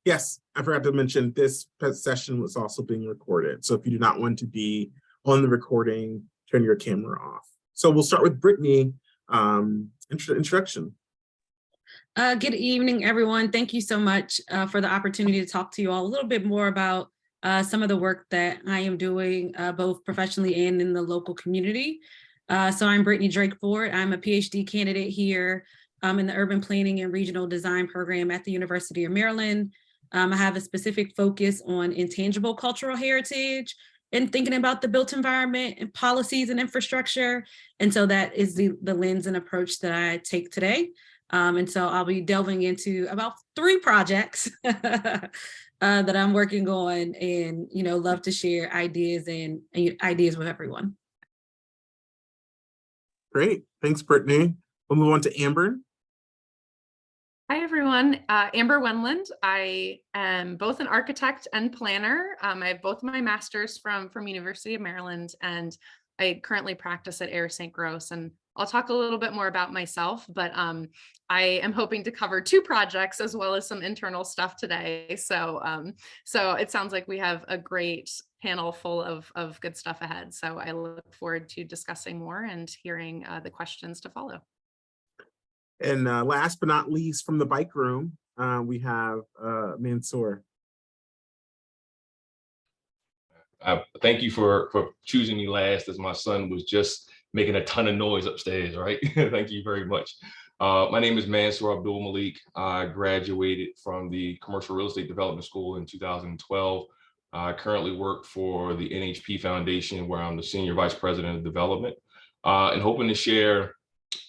Yes, I forgot to mention this session was also being recorded. So if you do not want to be on the recording, turn your camera off. So we'll start with Brittany. Introduction. Good evening, everyone. Thank you so much for the opportunity to talk to you all a little bit more about some of the work that I am doing both professionally and in the local community. So I'm Brittany Drake Ford. I'm a PhD candidate here in the Urban Planning and Regional Design program at the University of Maryland. I have a specific focus on intangible cultural heritage and thinking about the built environment and policies and infrastructure. And so that is the lens and approach that I take today. And so I'll be delving into about 3 projects that I'm working on, and love to share ideas and ideas with everyone. Great, thanks, Brittany. We'll move on to Amber. Hi, everyone. Amber Wendland. I am both an architect and planner. I have both my masters from University of Maryland, and I currently practice at Air St. Gross. And I'll talk a little bit more about myself, but I am hoping to cover 2 projects as well as some internal stuff today. So it sounds like we have a great panel full of good stuff ahead. So I look forward to discussing more and hearing the questions to follow. And last but not least, from the bike room, we have Mansoor. Thank you for choosing me last, as my son was just making a ton of noise upstairs, right? Thank you very much. My name is Mansoor Abdul Malik. I graduated from the Commercial Real Estate Development School in 2012. I currently work for the NHP Foundation, where I'm the Senior Vice President of Development, and hoping to share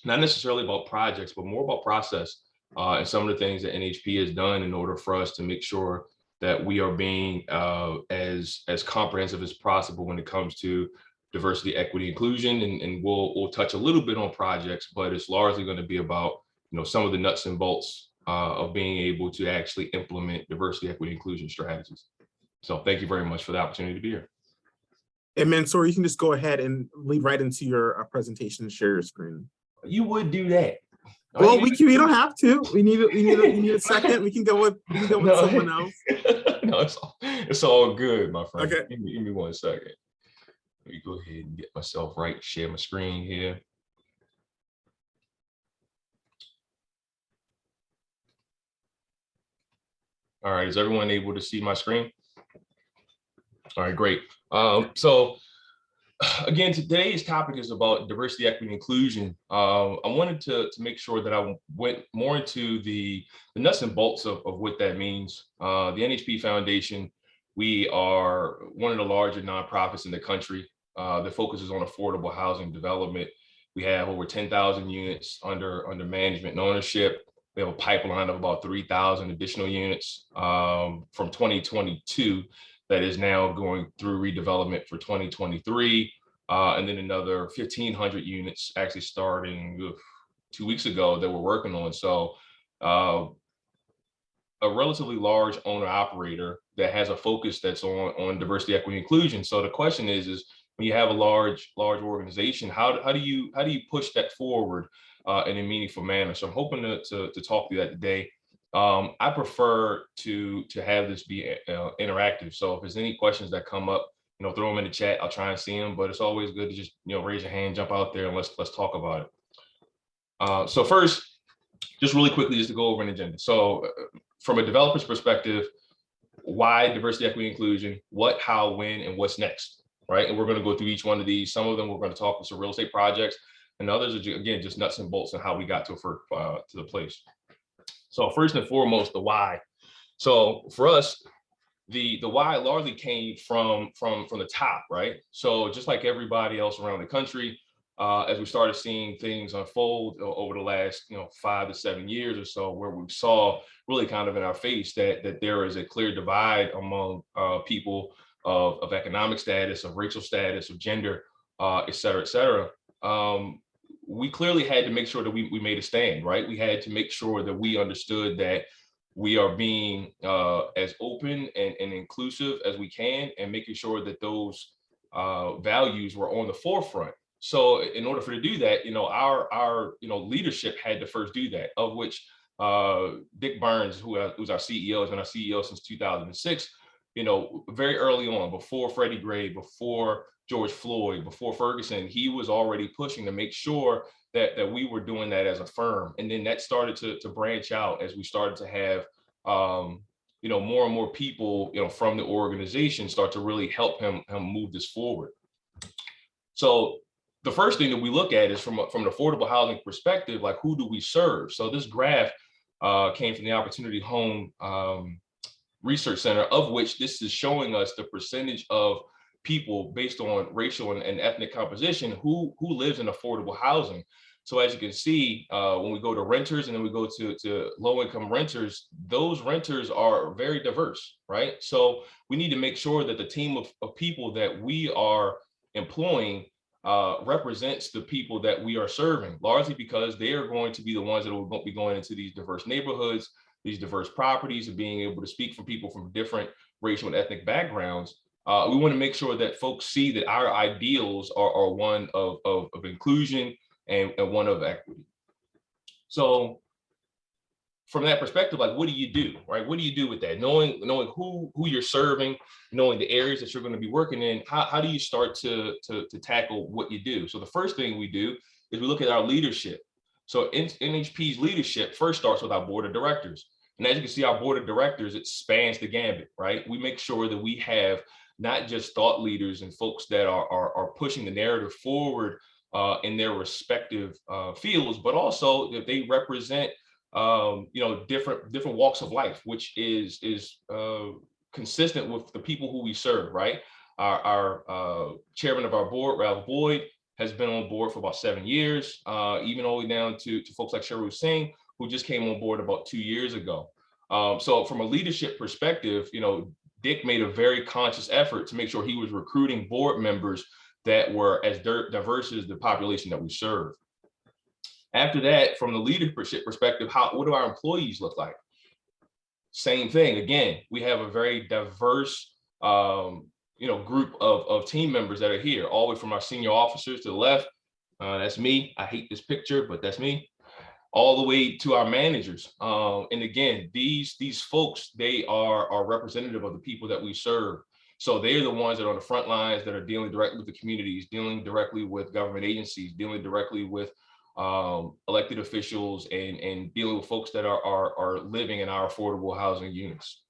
not necessarily about projects, but more about process and some of the things that NHP has done in order for us to make sure that we are being as comprehensive as possible when it comes to diversity, equity, inclusion. And we'll touch a little bit on projects, but it's largely going to be about some of the nuts and bolts of being able to actually implement diversity, equity, inclusion strategies. So thank you very much for the opportunity to be here. And Mansoor, you can just go ahead and lead right into your presentation and share your screen. You would do that. Well, we don't have to. We need a second. We can go with someone else. No, it's all good, my friend. Okay. Give me 1 second. Let me go ahead and get myself right. Share my screen here. All right, is everyone able to see my screen? All right, great. So again, today's topic is about diversity, equity, and inclusion. I wanted to make sure that I went more into the nuts and bolts of what that means. The NHP Foundation, we are one of the larger nonprofits in the country that focuses on affordable housing development. We have over 10,000 units under management and ownership. We have a pipeline of about 3,000 additional units from 2022 that is now going through redevelopment for 2023. And then another 1,500 units actually starting 2 weeks ago that we're working on. So a relatively large owner operator that has a focus that's on diversity, equity, inclusion. So the question is when you have a large organization, how do you push that forward in a meaningful manner? So I'm hoping to talk through that today. I prefer to have this be interactive. So if there's any questions that come up, throw them in the chat. I'll try and see them, but it's always good to just, raise your hand, jump out there, and let's talk about it. So first, just really quickly, just to go over an agenda. So from a developer's perspective, why diversity, equity, inclusion, what, how, when, and what's next, right? And we're going to go through each one of these. Some of them we're going to talk with some real estate projects, and others are, again, just nuts and bolts on how we got to the place. So first and foremost, the why. So for us, the why largely came from the top, right? So just like everybody else around the country, as we started seeing things unfold over the last 5 to 7 years or so, where we saw really kind of in our face that there is a clear divide among people of economic status, of racial status, of gender, et cetera, et cetera. We clearly had to make sure that we made a stand, right? We had to make sure that we understood that we are being as open and inclusive as we can, and making sure that those values were on the forefront. So in order for to do that, our leadership had to first do that, of which Dick Burns, who's our CEO, has been our CEO since 2006. Very early on, before Freddie Gray, before George Floyd, before Ferguson, he was already pushing to make sure that we were doing that as a firm. And then that started to branch out as we started to have, more and more people, from the organization start to really help him move this forward. So the first thing that we look at is from an affordable housing perspective, like who do we serve? So this graph came from the Opportunity Home Research Center, of which this is showing us the percentage of people based on racial and ethnic composition who lives in affordable housing. So as you can see, when we go to renters and then we go to low-income renters, those renters are very diverse, right? So we need to make sure that the team of people that we are employing represents the people that we are serving, largely because they are going to be the ones that will be going into these diverse neighborhoods, these diverse properties, and being able to speak from people from different racial and ethnic backgrounds. We want to make sure that folks see that our ideals are one of inclusion and one of equity. So from that perspective, like, what do you do, right? What do you do with that? Knowing who you're serving, knowing the areas that you're going to be working in, how do you start to tackle what you do? So the first thing we do is we look at our leadership. So NHP's leadership first starts with our board of directors. And as you can see, our board of directors, it spans the gambit, right? We make sure that we have not just thought leaders and folks that are pushing the narrative forward in their respective fields, but also that they represent different walks of life, which is consistent with the people who we serve, right? Our chairman of our board, Ralph Boyd, has been on board for about 7 years, even all the way down to folks like Sheru Singh, who just came on board about 2 years ago. So from a leadership perspective, Dick made a very conscious effort to make sure he was recruiting board members that were as diverse as the population that we serve. After that, from the leadership perspective, what do our employees look like? Same thing. Again, we have a very diverse, group of team members that are here, all the way from our senior officers to the left. That's me. I hate this picture, but that's me. All the way to our managers. And again, these folks, they are representative of the people that we serve. So they're the ones that are on the front lines that are dealing directly with the communities, dealing directly with government agencies, dealing directly with elected officials, and dealing with folks that are living in our affordable housing units.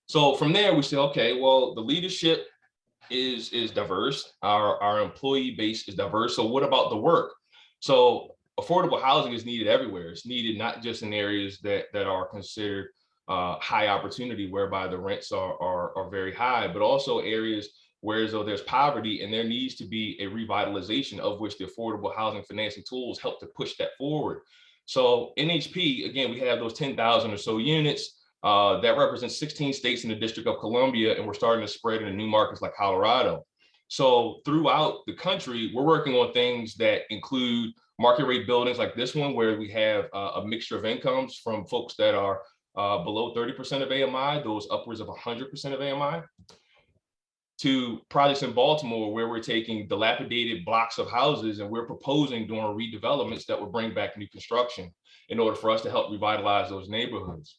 So from there, we say, okay, well, the leadership is diverse. Our employee base is diverse. So what about the work? So affordable housing is needed everywhere. It's needed not just in areas that are considered high opportunity, whereby the rents are very high, but also areas where there's poverty, and there needs to be a revitalization, of which the affordable housing financing tools help to push that forward. So NHP, again, we have those 10,000 or so units that represent 16 states in the District of Columbia, and we're starting to spread into new markets like Colorado. So throughout the country, we're working on things that include market rate buildings like this one, where we have a mixture of incomes from folks that are below 30% of AMI, those upwards of 100% of AMI, to projects in Baltimore where we're taking dilapidated blocks of houses and we're proposing doing redevelopments that would bring back new construction in order for us to help revitalize those neighborhoods.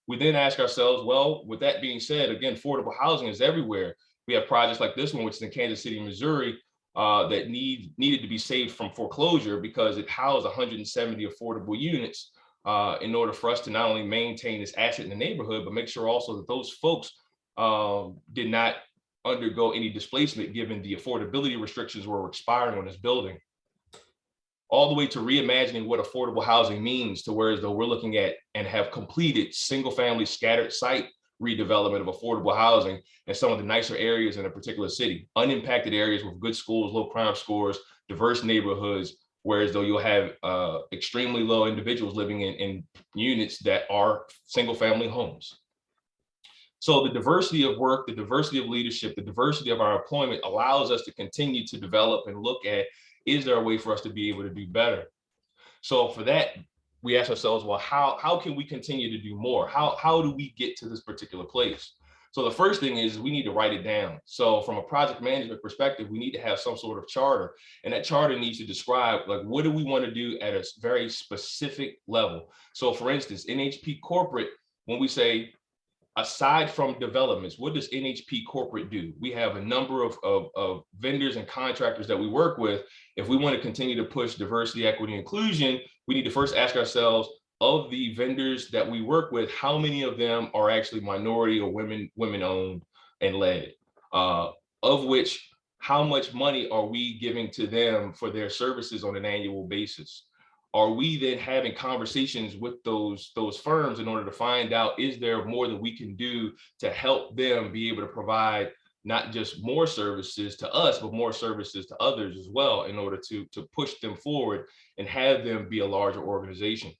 We then ask ourselves, well, with that being said, again, affordable housing is everywhere. We have projects like this one, which is in Kansas City, Missouri, that needed to be saved from foreclosure because it housed 170 affordable units in order for us to not only maintain this asset in the neighborhood, but make sure also that those folks did not undergo any displacement given the affordability restrictions were expiring on this building. All the way to reimagining what affordable housing means, to where as though we're looking at and have completed single family scattered site redevelopment of affordable housing in some of the nicer areas in a particular city, unimpacted areas with good schools, low crime scores, diverse neighborhoods, whereas though you'll have extremely low individuals living in units that are single family homes. So the diversity of work, the diversity of leadership, the diversity of our employment allows us to continue to develop and look at, is there a way for us to be able to do better? So for that, we ask ourselves, well, how can we continue to do more? How do we get to this particular place? So the first thing is we need to write it down. So from a project management perspective, we need to have some sort of charter, and that charter needs to describe, like, what do we want to do at a very specific level. So for instance, NHP corporate, when we say, aside from developments, what does NHP corporate do? We have a number of vendors and contractors that we work with. If we want to continue to push diversity, equity, inclusion, we need to first ask ourselves, of the vendors that we work with, how many of them are actually minority or women owned and led? Of which, how much money are we giving to them for their services on an annual basis? Are we then having conversations with those firms in order to find out, is there more that we can do to help them be able to provide not just more services to us, but more services to others as well, in order to push them forward and have them be a larger organization?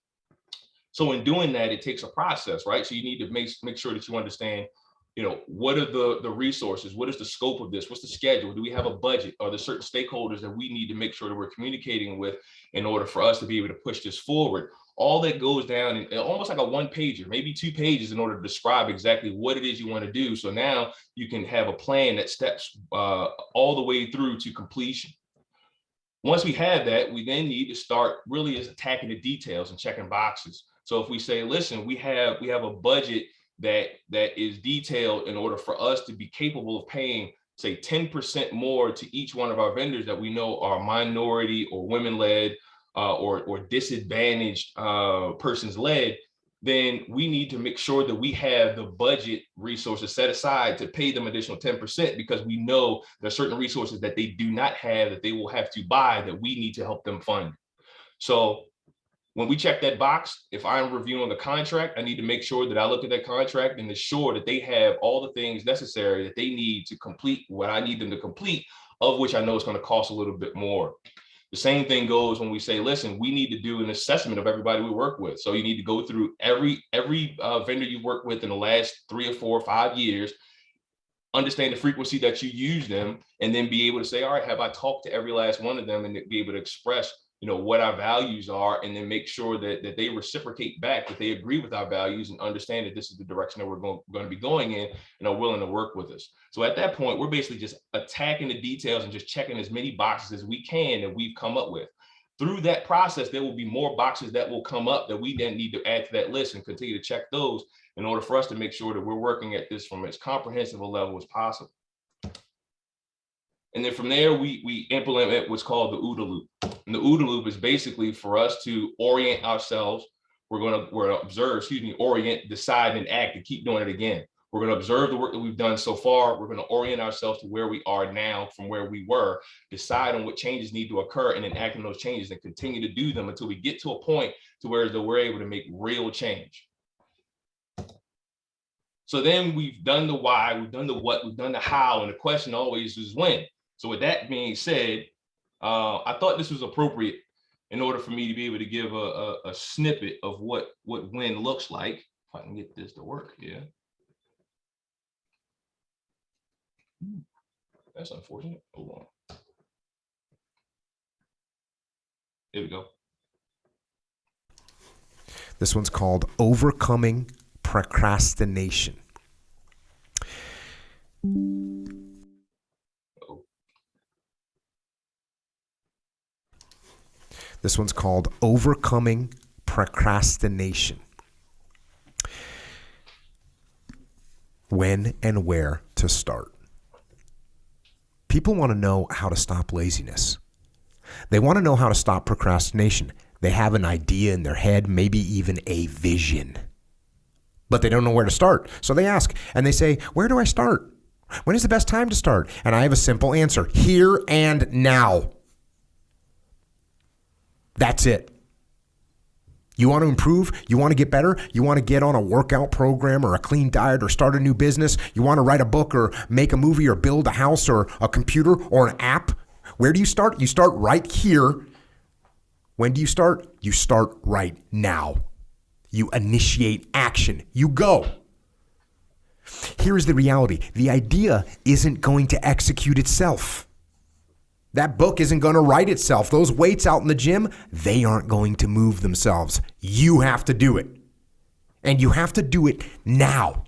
So in doing that, it takes a process, right? So you need to make sure that you understand, what are the resources? What is the scope of this? What's the schedule? Do we have a budget? Are there certain stakeholders that we need to make sure that we're communicating with in order for us to be able to push this forward? All that goes down in almost like a one pager, maybe 2 pages, in order to describe exactly what it is you want to do. So now you can have a plan that steps all the way through to completion. Once we have that, we then need to start really attacking the details and checking boxes. So if we say, listen, we have a budget that is detailed in order for us to be capable of paying, say, 10% more to each one of our vendors that we know are minority or women-led or disadvantaged persons led, then we need to make sure that we have the budget resources set aside to pay them additional 10%, because we know there are certain resources that they do not have that they will have to buy that we need to help them fund. So when we check that box, if I'm reviewing the contract, I need to make sure that I look at that contract and ensure that they have all the things necessary that they need to complete what I need them to complete, of which I know it's going to cost a little bit more. The same thing goes when we say, listen, we need to do an assessment of everybody we work with. So you need to go through every vendor you've worked with in the last 3 or 4 or 5 years, understand the frequency that you use them, and then be able to say, all right, have I talked to every last one of them, and be able to express what our values are, and then make sure that they reciprocate back, that they agree with our values and understand that this is the direction that we're going to be going in and are willing to work with us. So at that point, we're basically just attacking the details and just checking as many boxes as we can that we've come up with. Through that process, there will be more boxes that will come up that we then need to add to that list and continue to check those in order for us to make sure that we're working at this from as comprehensive a level as possible. And then from there, we implement what's called the OODA loop. And the OODA loop is basically for us to orient ourselves. We're going to observe, orient, decide, and act, and keep doing it again. We're going to observe the work that we've done so far. We're going to orient ourselves to where we are now from where we were, decide on what changes need to occur, and then act on those changes and continue to do them until we get to a point to where we're able to make real change. So then we've done the why, we've done the what, we've done the how, and the question always is when. So with that being said, I thought this was appropriate in order for me to be able to give a snippet of what when looks like. If I can get this to work, yeah. That's unfortunate. Hold on. Here we go. This one's called Overcoming Procrastination. This one's called Overcoming Procrastination. When and where to start. People want to know how to stop laziness. They want to know how to stop procrastination. They have an idea in their head, maybe even a vision, but they don't know where to start. So they ask and they say, where do I start? When is the best time to start? And I have a simple answer: here and now. That's it. You want to improve? You want to get better? You want to get on a workout program or a clean diet or start a new business? You want to write a book or make a movie or build a house or a computer or an app? Where do you start? You start right here. When do you start? You start right now. You initiate action. You go. Here's the reality. The idea isn't going to execute itself. That book isn't going to write itself. Those weights out in the gym, they aren't going to move themselves. You have to do it. And you have to do it now.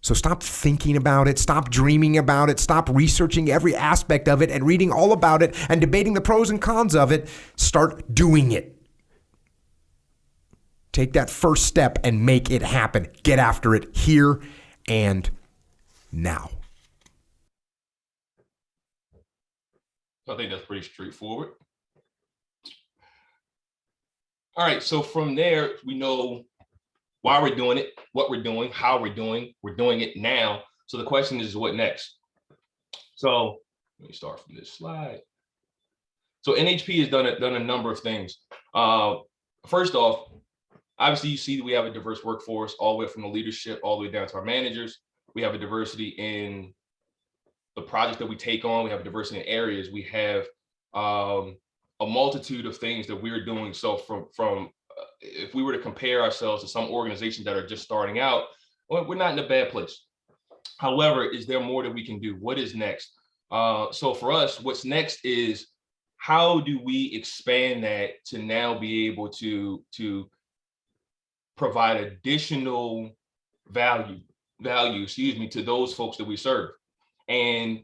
So stop thinking about it, stop dreaming about it, stop researching every aspect of it and reading all about it and debating the pros and cons of it. Start doing it. Take that first step and make it happen. Get after it here and now. I think that's pretty straightforward. All right, so from there, we know why we're doing it, what we're doing, how we're doing it now. So the question is, what next? So let me start from this slide. So NHP has done a number of things. First off, obviously you see that we have a diverse workforce all the way from the leadership all the way down to our managers. We have a diversity in the projects that we take on. We have a diversity in areas. We have a multitude of things that we're doing. So from if we were to compare ourselves to some organizations that are just starting out, well, we're not in a bad place. However, is there more that we can do? What is next? So for us, what's next is how do we expand that to now be able to provide additional value, to those folks that we serve. And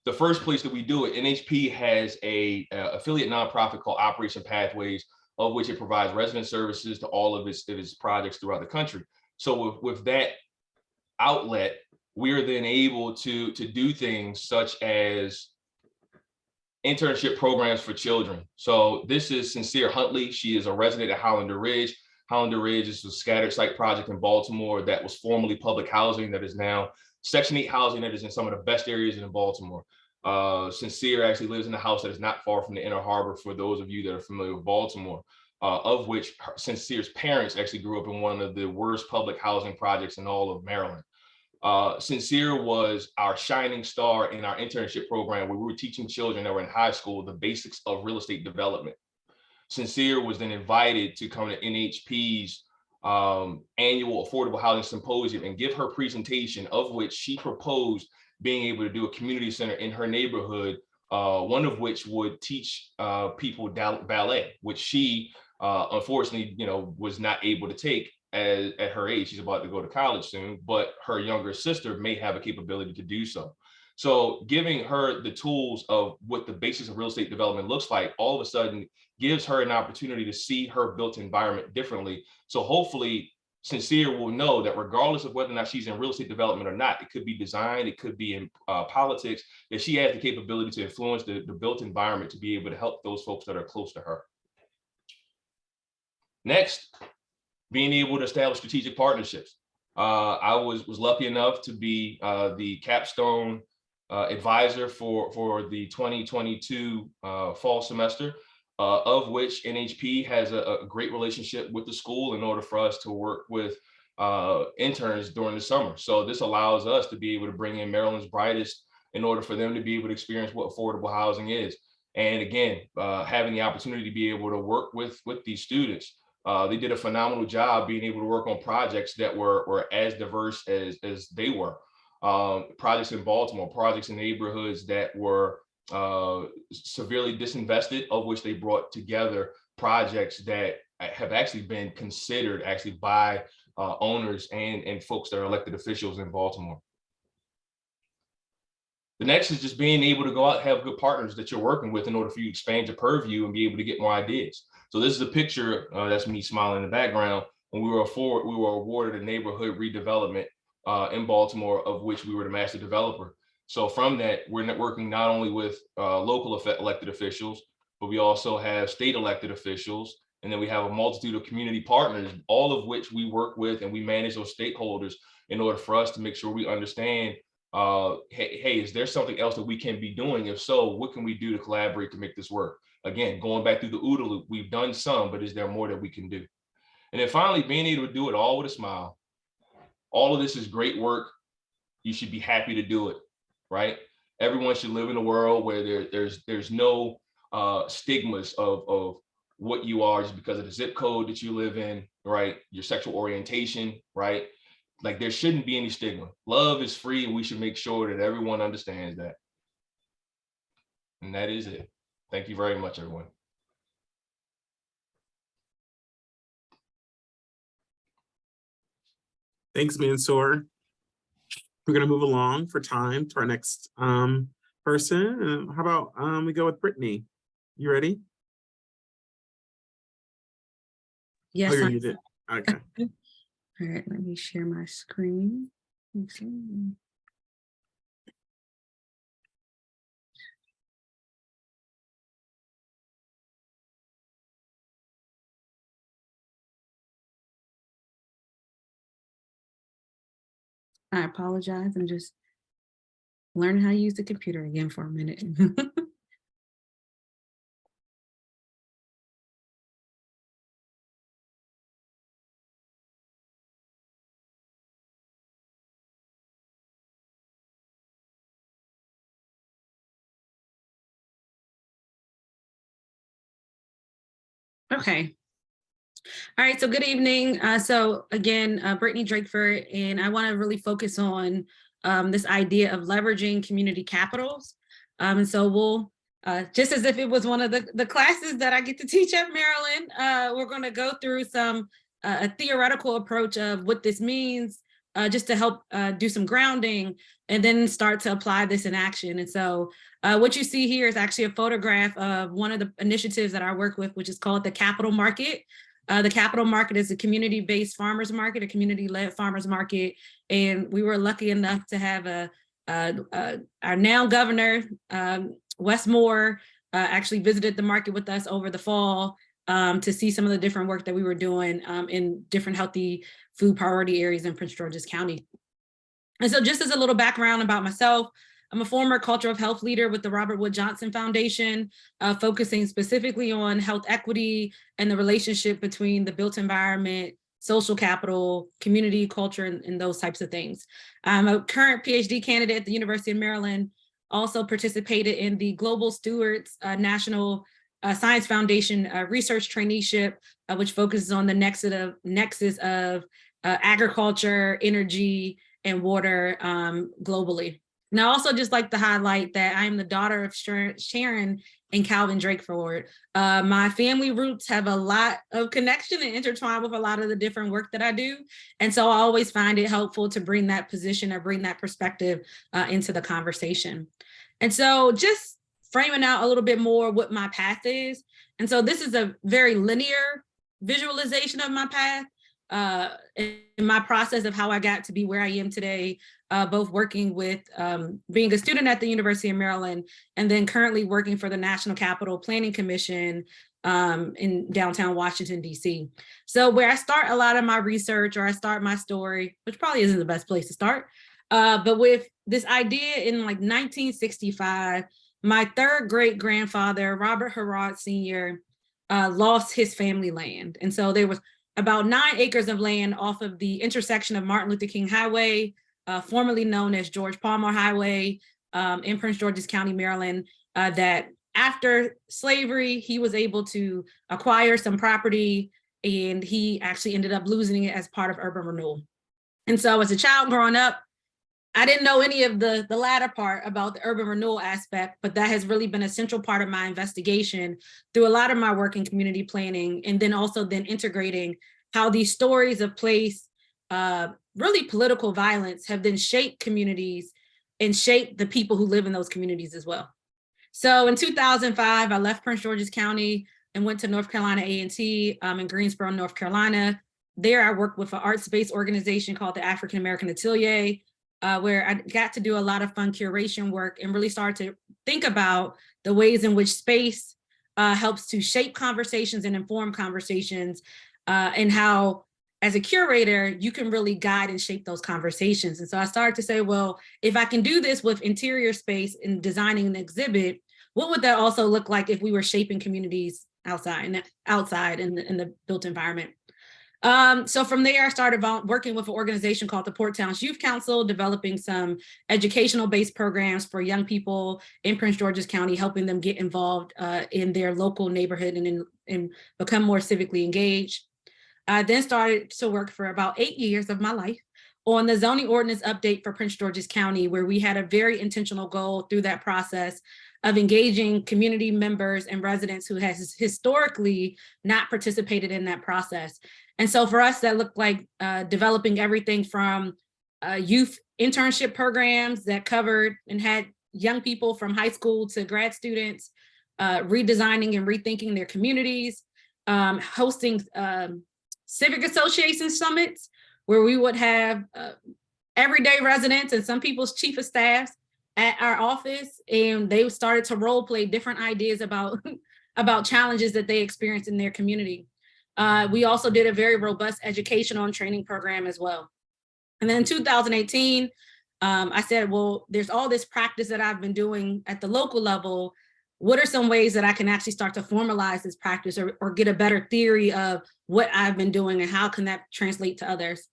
the first place that we do it, NHP has a affiliate nonprofit called Operation Pathways, of which it provides resident services to all of its projects throughout the country. So with that outlet, we're then able to do things such as internship programs for children. So this is Sincere Huntley. She is a resident at Hollander Ridge. Hollander Ridge is a scattered site project in Baltimore that was formerly public housing that is now Section 8 housing that is in some of the best areas in Baltimore. Sincere actually lives in a house that is not far from the Inner Harbor, for those of you that are familiar with Baltimore, of which Sincere's parents actually grew up in one of the worst public housing projects in all of Maryland. Sincere was our shining star in our internship program where we were teaching children that were in high school the basics of real estate development. Sincere was then invited to come to NHP's annual Affordable Housing Symposium and give her presentation, of which she proposed being able to do a community center in her neighborhood, one of which would teach people ballet, which she unfortunately, was not able to take at her age. She's about to go to college soon, but her younger sister may have a capability to do so. So giving her the tools of what the basis of real estate development looks like, all of a sudden gives her an opportunity to see her built environment differently. So hopefully Sincere will know that regardless of whether or not she's in real estate development or not, it could be design, it could be in politics, that she has the capability to influence the built environment to be able to help those folks that are close to her. Next, being able to establish strategic partnerships. I was lucky enough to be the capstone advisor for the 2022 fall semester, of which NHP has a great relationship with the school in order for us to work with interns during the summer. So this allows us to be able to bring in Maryland's brightest in order for them to be able to experience what affordable housing is. And again, having the opportunity to be able to work with these students. They did a phenomenal job being able to work on projects that were as diverse as they were. Projects in Baltimore, projects in neighborhoods that were severely disinvested, of which they brought together projects that have actually been considered by owners and folks that are elected officials in Baltimore. The next is just being able to go out and have good partners that you're working with in order for you to expand your purview and be able to get more ideas. So this is a picture, that's me smiling in the background, when we were awarded a neighborhood redevelopment in Baltimore, of which we were the master developer. So from that, we're working not only with local elected officials, but we also have state elected officials. And then we have a multitude of community partners, all of which we work with and we manage those stakeholders in order for us to make sure we understand, hey, is there something else that we can be doing? If so, what can we do to collaborate to make this work? Again, going back through the OODA loop, we've done some, but is there more that we can do? And then finally, being able to do it all with a smile. All of this is great work. You should be happy to do it, right? Everyone should live in a world where there's no stigmas of what you are just because of the zip code that you live in, right? Your sexual orientation, right? Like there shouldn't be any stigma. Love is free, and we should make sure that everyone understands that. And that is it. Thank you very much, everyone. Thanks, Mansoor. we're gonna move along for time to our next person. How about we go with Brittany? You ready? Yes. Oh, you're I- muted. Okay. All right, let me share my screen. I apologize. I'm just learning how to use the computer again for a minute. Okay. All right, so good evening. So again, Brittany Drakeford, and I want to really focus on this idea of leveraging community capitals. And so we'll, just as if it was one of the classes that I get to teach at Maryland, we're going to go through some a theoretical approach of what this means, just to help do some grounding and then start to apply this in action. And so what you see here is actually a photograph of one of the initiatives that I work with, which is called the Capital Market. The Capital Market is a community-based farmers market, a community-led farmers market, and we were lucky enough to have our now governor, Wes Moore, actually visited the market with us over the fall to see some of the different work that we were doing in different healthy food priority areas in Prince George's County. And so just as a little background about myself, I'm a former cultural health leader with the Robert Wood Johnson Foundation, focusing specifically on health equity and the relationship between the built environment, social capital, community, culture, and those types of things. I'm a current PhD candidate at the University of Maryland, also participated in the Global Stewards National Science Foundation research traineeship, which focuses on the nexus of agriculture, energy, and water globally. And I also just like to highlight that I am the daughter of Sharon and Calvin Drakeford. My family roots have a lot of connection and intertwine with a lot of the different work that I do. And so I always find it helpful to bring that position or bring that perspective into the conversation. And so just framing out a little bit more what my path is. And so this is a very linear visualization of my path. In my process of how I got to be where I am today, both working with being a student at the University of Maryland and then currently working for the National Capital Planning Commission in downtown Washington, D.C. So where I start a lot of my research, or I start my story, which probably isn't the best place to start, but with this idea in like 1965, my third great grandfather, Robert Herod Sr., lost his family land. And so there was about 9 acres of land off of the intersection of Martin Luther King Highway, formerly known as George Palmer Highway, in Prince George's County, Maryland, that after slavery, he was able to acquire some property, and he actually ended up losing it as part of urban renewal. And so as a child growing up, I didn't know any of the latter part about the urban renewal aspect, but that has really been a central part of my investigation through a lot of my work in community planning, and then also integrating how these stories of place, really political violence, have then shaped communities and shaped the people who live in those communities as well. So in 2005, I left Prince George's County and went to North Carolina A&T in Greensboro, North Carolina. There I worked with an arts-based organization called the African American Atelier, where I got to do a lot of fun curation work and really start to think about the ways in which space helps to shape conversations and inform conversations, and how, as a curator, you can really guide and shape those conversations. And so I started to say, well, if I can do this with interior space and designing an exhibit, what would that also look like if we were shaping communities outside in the built environment? So from there, I started working with an organization called the Port Towns Youth Council, developing some educational-based programs for young people in Prince George's County, helping them get involved in their local neighborhood and become more civically engaged. I then started to work for about 8 years of my life on the zoning ordinance update for Prince George's County, where we had a very intentional goal through that process of engaging community members and residents who has historically not participated in that process. And so for us, that looked like developing everything from youth internship programs that covered and had young people from high school to grad students redesigning and rethinking their communities, hosting civic association summits where we would have everyday residents and some people's chief of staffs at our office, and they started to role play different ideas about about challenges that they experienced in their community. We also did a very robust educational and training program as well. And then in 2018, I said, well, there's all this practice that I've been doing at the local level. What are some ways that I can actually start to formalize this practice or get a better theory of what I've been doing and how can that translate to others?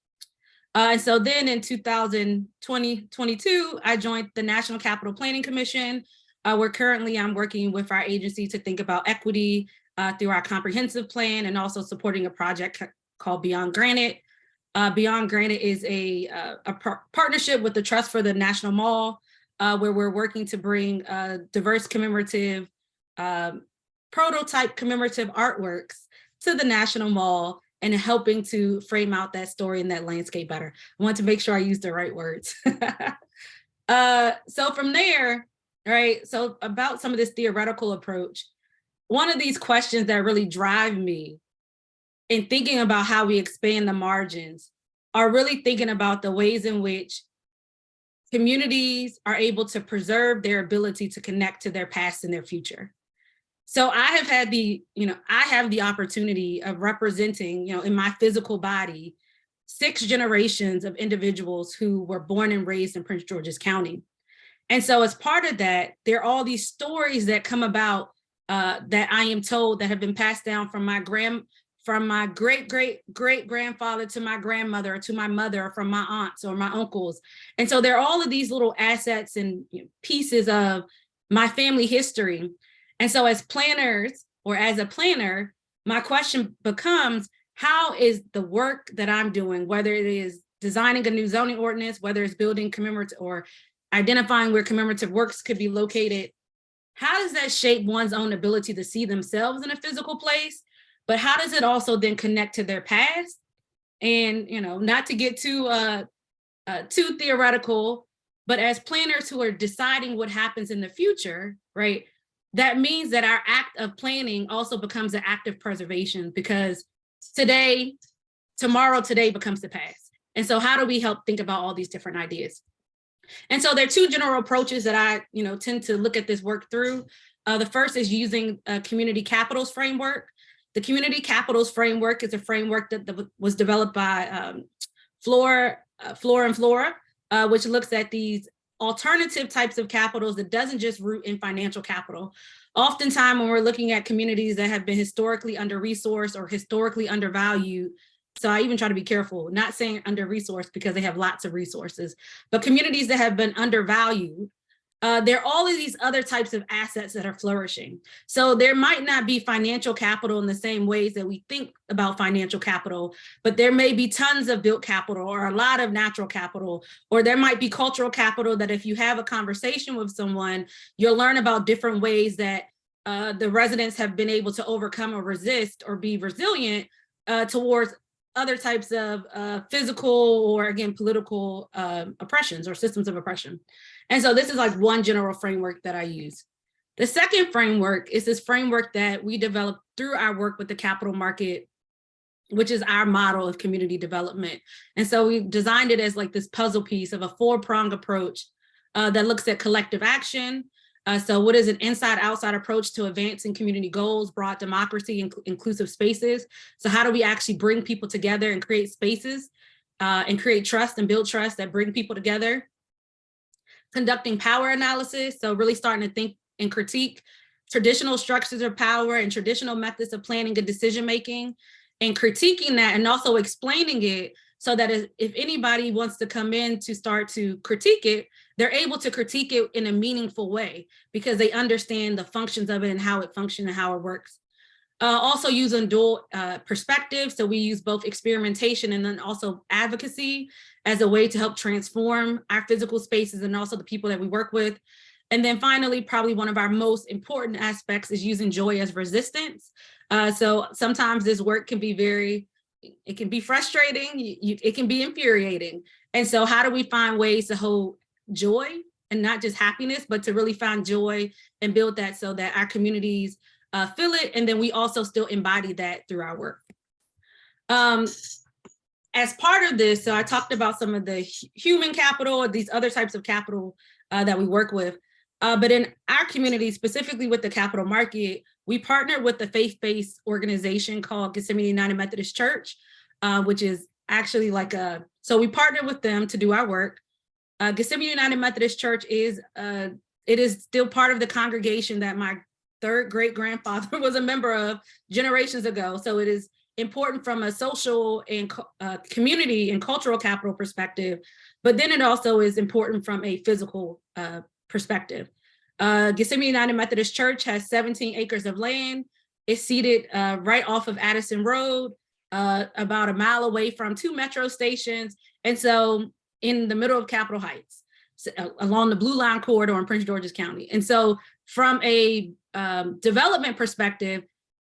And so then in 2022, I joined the National Capital Planning Commission, where currently I'm working with our agency to think about equity through our comprehensive plan and also supporting a project called Beyond Granite. Beyond Granite is a partnership with the Trust for the National Mall, where we're working to bring diverse commemorative, prototype commemorative artworks to the National Mall and helping to frame out that story and that landscape better. I want to make sure I use the right words. So from there, right, so about some of this theoretical approach, one of these questions that really drive me in thinking about how we expand the margins are really thinking about the ways in which communities are able to preserve their ability to connect to their past and their future. So I have had the, I have the opportunity of representing, in my physical body, 6 generations of individuals who were born and raised in Prince George's County. And so as part of that, there are all these stories that come about that I am told that have been passed down from my great-great-great-grandfather to my grandmother, or to my mother, or from my aunts or my uncles. And so there are all of these little assets and pieces of my family history. And so as planners, or as a planner, my question becomes, how is the work that I'm doing, whether it is designing a new zoning ordinance, whether it's building commemorative or identifying where commemorative works could be located, how does that shape one's own ability to see themselves in a physical place? But how does it also then connect to their past? And, not to get too theoretical, but as planners who are deciding what happens in the future, right? That means that our act of planning also becomes an act of preservation, because today becomes the past. And so how do we help think about all these different ideas? And so there are 2 general approaches that I, tend to look at this work through. The first is using a community capitals framework. The community capitals framework is a framework that was developed by Flora and Flora, which looks at these alternative types of capitals that doesn't just root in financial capital. Oftentimes when we're looking at communities that have been historically under-resourced or historically undervalued, so I even try to be careful, not saying under-resourced because they have lots of resources, but communities that have been undervalued, there are all of these other types of assets that are flourishing. So there might not be financial capital in the same ways that we think about financial capital, but there may be tons of built capital or a lot of natural capital, or there might be cultural capital that if you have a conversation with someone, you'll learn about different ways that the residents have been able to overcome or resist or be resilient towards other types of physical or, again, political oppressions or systems of oppression. And so this is like one general framework that I use. The second framework is this framework that we developed through our work with the capital market, which is our model of community development. And so we designed it as like this puzzle piece of a 4-pronged approach that looks at collective action. So what is an inside-outside approach to advancing community goals, broad democracy, and inclusive spaces? So how do we actually bring people together and create spaces and create trust and build trust that bring people together? Conducting power analysis, so really starting to think and critique traditional structures of power and traditional methods of planning and decision-making, and critiquing that and also explaining it so that if anybody wants to come in to start to critique it, they're able to critique it in a meaningful way because they understand the functions of it and how it functions and how it works. Also using dual perspectives. So we use both experimentation and then also advocacy as a way to help transform our physical spaces and also the people that we work with. And then finally, probably one of our most important aspects is using joy as resistance. So sometimes this work can be very it can be frustrating, it can be infuriating. And so how do we find ways to hold joy and not just happiness, but to really find joy and build that so that our communities feel it, and then we also still embody that through our work. As part of this, so I talked about some of the human capital or these other types of capital that we work with. But in our community, specifically with the capital market, we partnered with a faith-based organization called Gethsemane United Methodist Church, which is actually like so we partnered with them to do our work. Gethsemane United Methodist Church is still part of the congregation that my third great grandfather was a member of generations ago. So it is important from a social and community and cultural capital perspective, but then it also is important from a physical perspective. Gethsemane United Methodist Church has 17 acres of land. It's seated right off of Addison Road, about a mile away from 2 metro stations. And so in the middle of Capitol Heights, along the Blue Line corridor in Prince George's County. And so from a development perspective,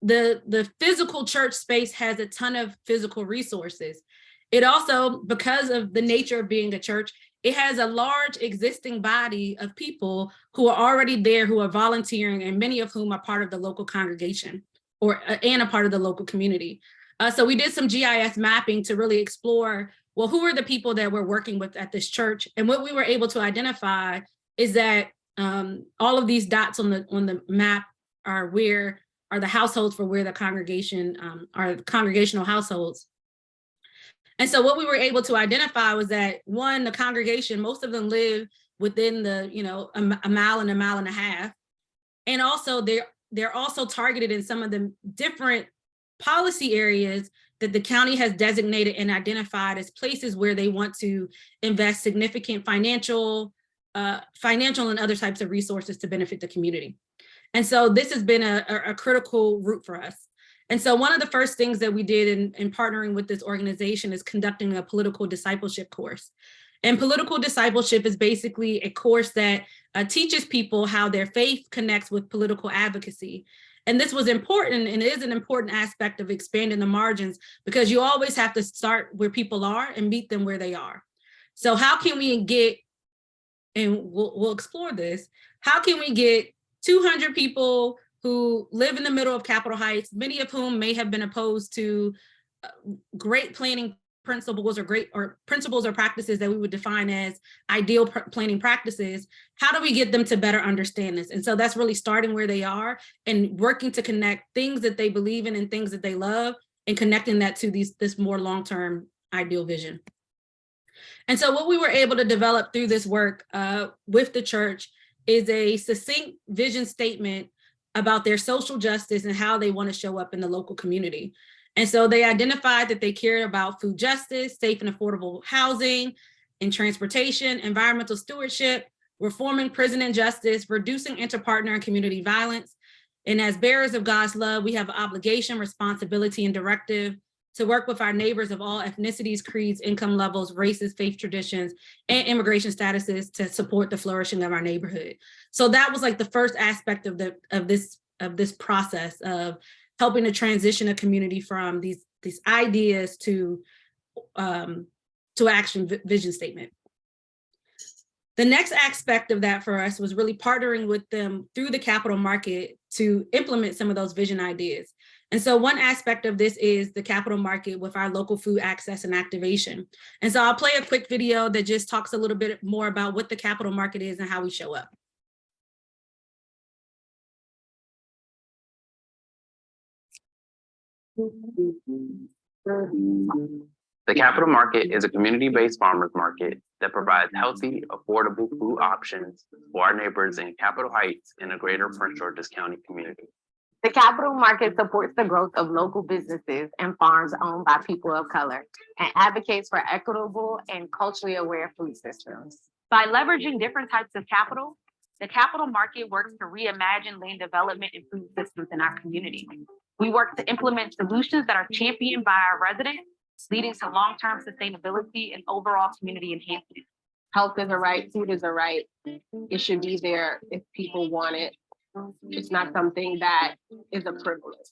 the physical church space has a ton of physical resources. It also, because of the nature of being a church, it has a large existing body of people who are already there, who are volunteering, and many of whom are part of the local congregation and a part of the local community. So we did some GIS mapping to really explore, well, who are the people that we're working with at this church? And what we were able to identify is that all of these dots on the map are the households for where the congregation are congregational households. And so what we were able to identify was that, one, the congregation, most of them live within the, a mile and a half. And also they're also targeted in some of the different policy areas that the county has designated and identified as places where they want to invest significant financial and other types of resources to benefit the community. And so this has been a critical route for us. And so one of the first things that we did in partnering with this organization is conducting a political discipleship course. And political discipleship is basically a course that teaches people how their faith connects with political advocacy. And this was important, and it is an important aspect of expanding the margins, because you always have to start where people are and meet them where they are. So how can we get, and we'll explore this, how can we get 200 people who live in the middle of Capitol Heights, many of whom may have been opposed to great planning principles or principles or practices that we would define as ideal planning practices? How do we get them to better understand this? And so that's really starting where they are and working to connect things that they believe in and things that they love, and connecting that to this more long-term ideal vision. And so what we were able to develop through this work with the church is a succinct vision statement about their social justice and how they want to show up in the local community. And so they identified that they cared about food justice, safe and affordable housing and transportation, environmental stewardship, reforming prison injustice, reducing interpartner and community violence. And as bearers of God's love, we have an obligation, responsibility, and directive to work with our neighbors of all ethnicities, creeds, income levels, races, faith traditions, and immigration statuses to support the flourishing of our neighborhood. So that was like the first aspect of this process of helping to transition a community from these ideas to action vision statement. The next aspect of that for us was really partnering with them through the capital market to implement some of those vision ideas. And so one aspect of this is the capital market with our local food access and activation. And so I'll play a quick video that just talks a little bit more about what the capital market is and how we show up. The capital market is a community-based farmers market that provides healthy, affordable food options for our neighbors in Capitol Heights and the greater Prince George's County community. The capital market supports the growth of local businesses and farms owned by people of color and advocates for equitable and culturally aware food systems. By leveraging different types of capital, the capital market works to reimagine land development and food systems in our community. We work to implement solutions that are championed by our residents, leading to long-term sustainability and overall community enhancement. Health is a right, food is a right. It should be there if people want it. It's not something that is a privilege.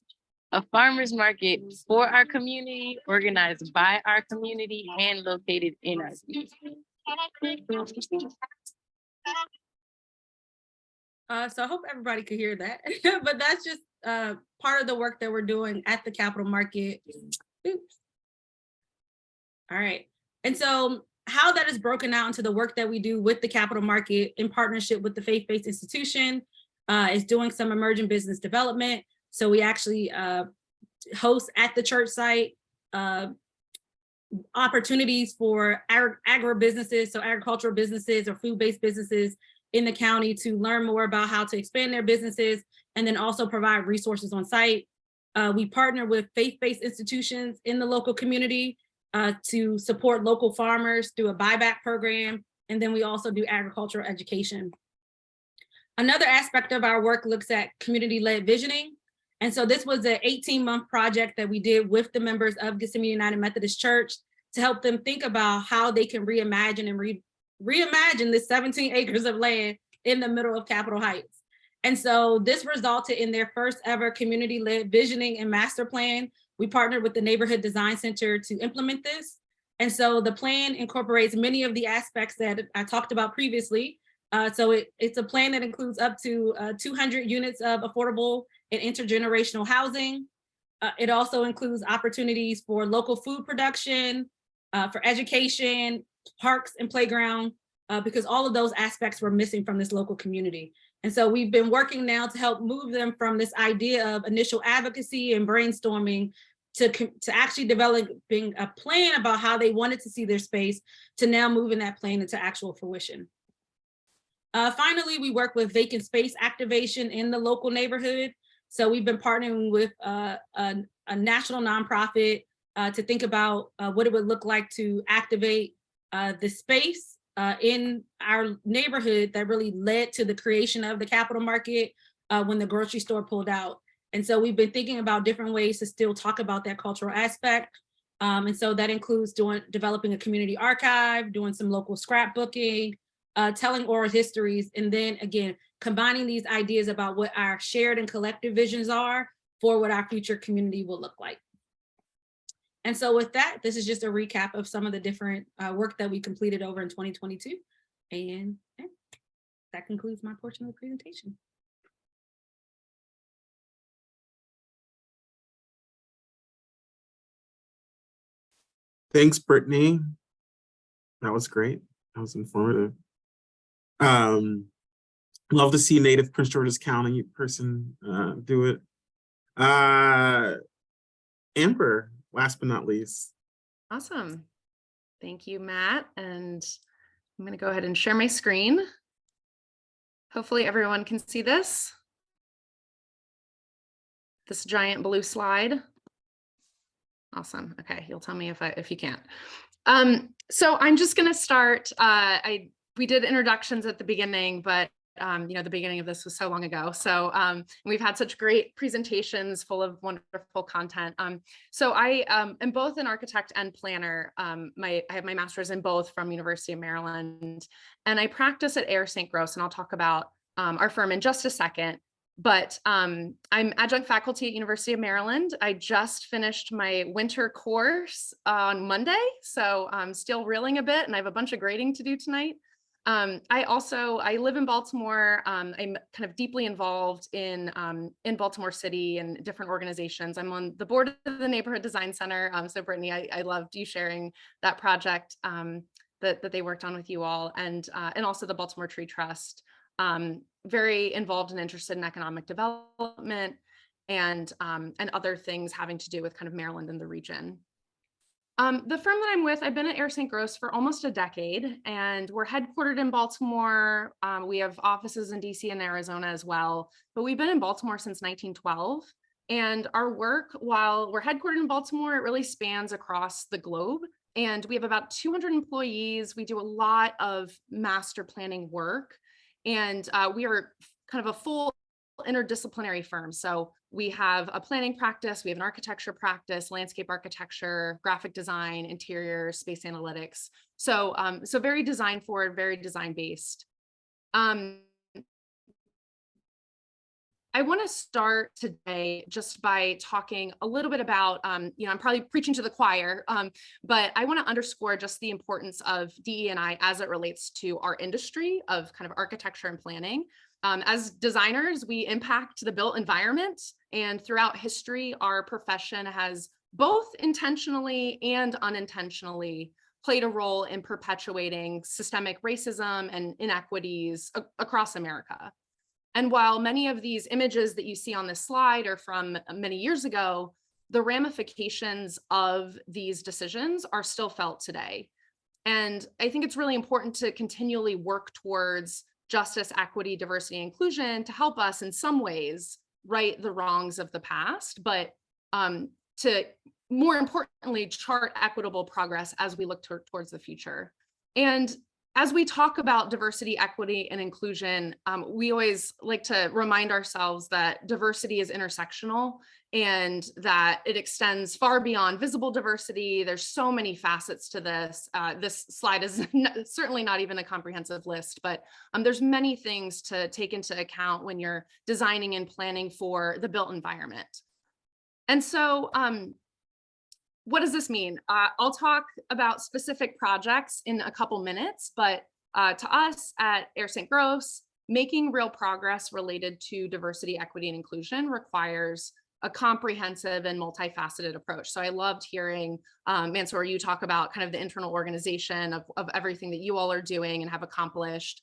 a farmer's market for our community, organized by our community, and located in our community. So I hope everybody could hear that, but that's just part of the work that we're doing at the Capital Market. Oops. All right. And so how that is broken out into the work that we do with the Capital Market in partnership with the faith-based institution is doing some emerging business development. So we actually host at the church site opportunities for agribusinesses, so agricultural businesses or food-based businesses in the county to learn more about how to expand their businesses and then also provide resources on site. We partner with faith-based institutions in the local community to support local farmers through a buyback program. And then we also do agricultural education. Another aspect of our work looks at community-led visioning. And so this was an 18-month project that we did with the members of Gethsemane United Methodist Church to help them think about how they can reimagine and reimagine this 17 acres of land in the middle of Capitol Heights. And so this resulted in their first ever community-led visioning and master plan. We partnered with the Neighborhood Design Center to implement this. And so the plan incorporates many of the aspects that I talked about previously. So it's a plan that includes up to 200 units of affordable and intergenerational housing. It also includes opportunities for local food production, for education, parks and playground, because all of those aspects were missing from this local community. And so we've been working now to help move them from this idea of initial advocacy and brainstorming to actually developing a plan about how they wanted to see their space, to now moving that plan into actual fruition. Finally, we work with vacant space activation in the local neighborhood. So we've been partnering with a national nonprofit to think about what it would look like to activate the space in our neighborhood that really led to the creation of the Capital Market when the grocery store pulled out. And so we've been thinking about different ways to still talk about that cultural aspect. And so that includes developing a community archive, doing some local scrapbooking, telling oral histories, and then again, combining these ideas about what our shared and collective visions are for what our future community will look like. And so with that, this is just a recap of some of the different work that we completed over in 2022. And yeah, that concludes my portion of the presentation. Thanks, Brittany. That was great. That was informative. Love to see native Prince George's County person do it. Amber, last but not least. Awesome. Thank you, Matt. And I'm going to go ahead and share my screen. Hopefully everyone can see this giant blue slide. Awesome. Okay, you'll tell me if you can't. So I'm just going to start. We did introductions at the beginning, but the beginning of this was so long ago. So we've had such great presentations full of wonderful content. So I am both an architect and planner. I have my master's in both from University of Maryland, and I practice at Air St. Gross, and I'll talk about our firm in just a second. But I'm adjunct faculty at University of Maryland. I just finished my winter course on Monday, so I'm still reeling a bit, and I have a bunch of grading to do tonight. I live in Baltimore. I'm kind of deeply involved in Baltimore City and different organizations. I'm on the board of the Neighborhood Design Center. So Brittany, I loved you sharing that project that they worked on with you all, and also the Baltimore Tree Trust. Very involved and interested in economic development and other things having to do with kind of Maryland and the region. The firm that I'm with, I've been at Air St. Gross for almost a decade, and we're headquartered in Baltimore. We have offices in DC and Arizona as well, but we've been in Baltimore since 1912. And our work, while we're headquartered in Baltimore, it really spans across the globe. And we have about 200 employees. We do a lot of master planning work, and we are kind of a full interdisciplinary firm. So we have a planning practice, we have an architecture practice, landscape architecture, graphic design, interior, space analytics. So, so very design forward, very design based. I want to start today just by talking a little bit about, I'm probably preaching to the choir, but I want to underscore just the importance of DE&I as it relates to our industry of kind of architecture and planning. As designers, we impact the built environment, and throughout history, our profession has both intentionally and unintentionally played a role in perpetuating systemic racism and inequities across America. And while many of these images that you see on this slide are from many years ago, the ramifications of these decisions are still felt today. And I think it's really important to continually work towards justice, equity, diversity, and inclusion to help us in some ways right the wrongs of the past, but to more importantly, chart equitable progress as we look towards the future. And as we talk about diversity, equity, and inclusion, we always like to remind ourselves that diversity is intersectional and that it extends far beyond visible diversity. There's so many facets to this. This slide is certainly not even a comprehensive list, but there's many things to take into account when you're designing and planning for the built environment. And so, what does this mean? I'll talk about specific projects in a couple minutes, but to us at Air St. Gross, making real progress related to diversity, equity, and inclusion requires a comprehensive and multifaceted approach. So I loved hearing, Mansour, you talk about kind of the internal organization of everything that you all are doing and have accomplished.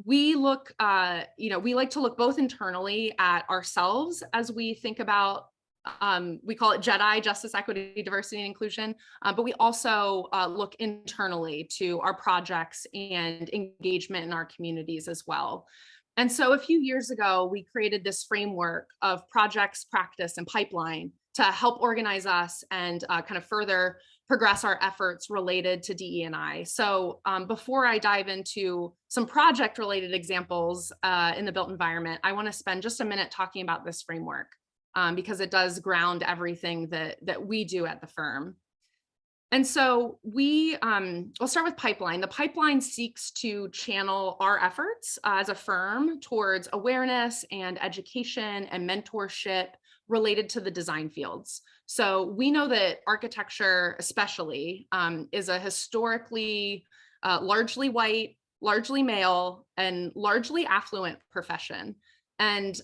We look, we like to look both internally at ourselves as we think about we call it JEDI, Justice, Equity, Diversity, and Inclusion, but we also look internally to our projects and engagement in our communities as well. And so a few years ago, we created this framework of projects, practice, and pipeline to help organize us and kind of further progress our efforts related to DE&I. So before I dive into some project-related examples in the built environment, I want to spend just a minute talking about this framework. Because it does ground everything that we do at the firm. And so we'll start with pipeline. The pipeline seeks to channel our efforts as a firm towards awareness and education and mentorship related to the design fields. So we know that architecture especially is a historically largely white, largely male, and largely affluent profession. And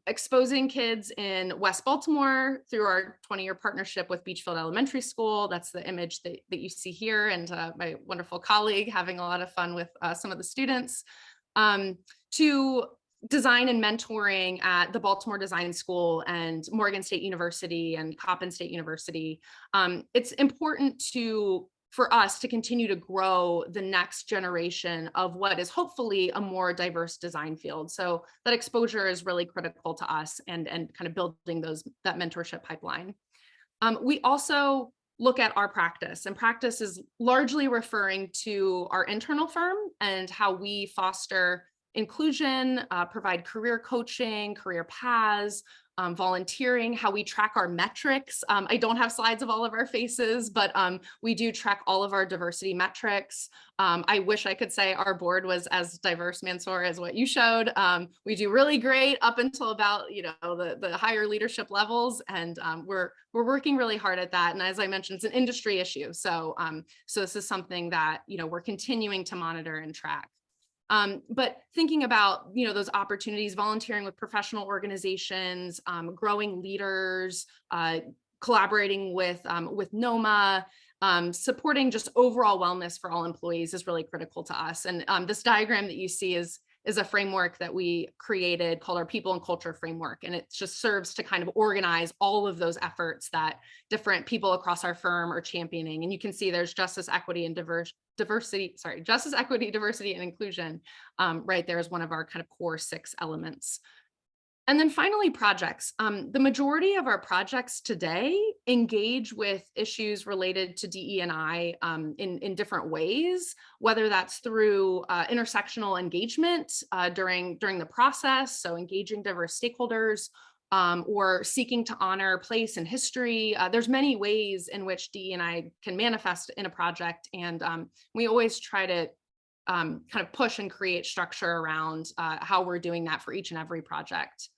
exposing kids in West Baltimore through our 20-year partnership with Beachfield Elementary School. That's the image that you see here, and my wonderful colleague having a lot of fun with some of the students, to design and mentoring at the Baltimore Design School and Morgan State University and Coppin State University. It's important for us to continue to grow the next generation of what is hopefully a more diverse design field. So that exposure is really critical to us and kind of building that mentorship pipeline. We also look at our practice, and practice is largely referring to our internal firm and how we foster inclusion, provide career coaching, career paths, volunteering, how we track our metrics. I don't have slides of all of our faces, but we do track all of our diversity metrics. I wish I could say our board was as diverse, Mansour, as what you showed. We do really great up until about the higher leadership levels, and we're working really hard at that. And as I mentioned, it's an industry issue. So this is something that we're continuing to monitor and track. But thinking about, those opportunities, volunteering with professional organizations, growing leaders, collaborating with NOMA, supporting just overall wellness for all employees is really critical to us. And this diagram that you see is a framework that we created called our People and Culture Framework. And it just serves to kind of organize all of those efforts that different people across our firm are championing. And you can see there's justice, equity, and justice, equity, diversity, and inclusion right there is one of our kind of core 6 elements. And then finally, projects. The majority of our projects today engage with issues related to DE&I in different ways, whether that's through intersectional engagement during the process, so engaging diverse stakeholders, or seeking to honor place and history. There's many ways in which DE&I can manifest in a project, and we always try to kind of push and create structure around how we're doing that for each and every project.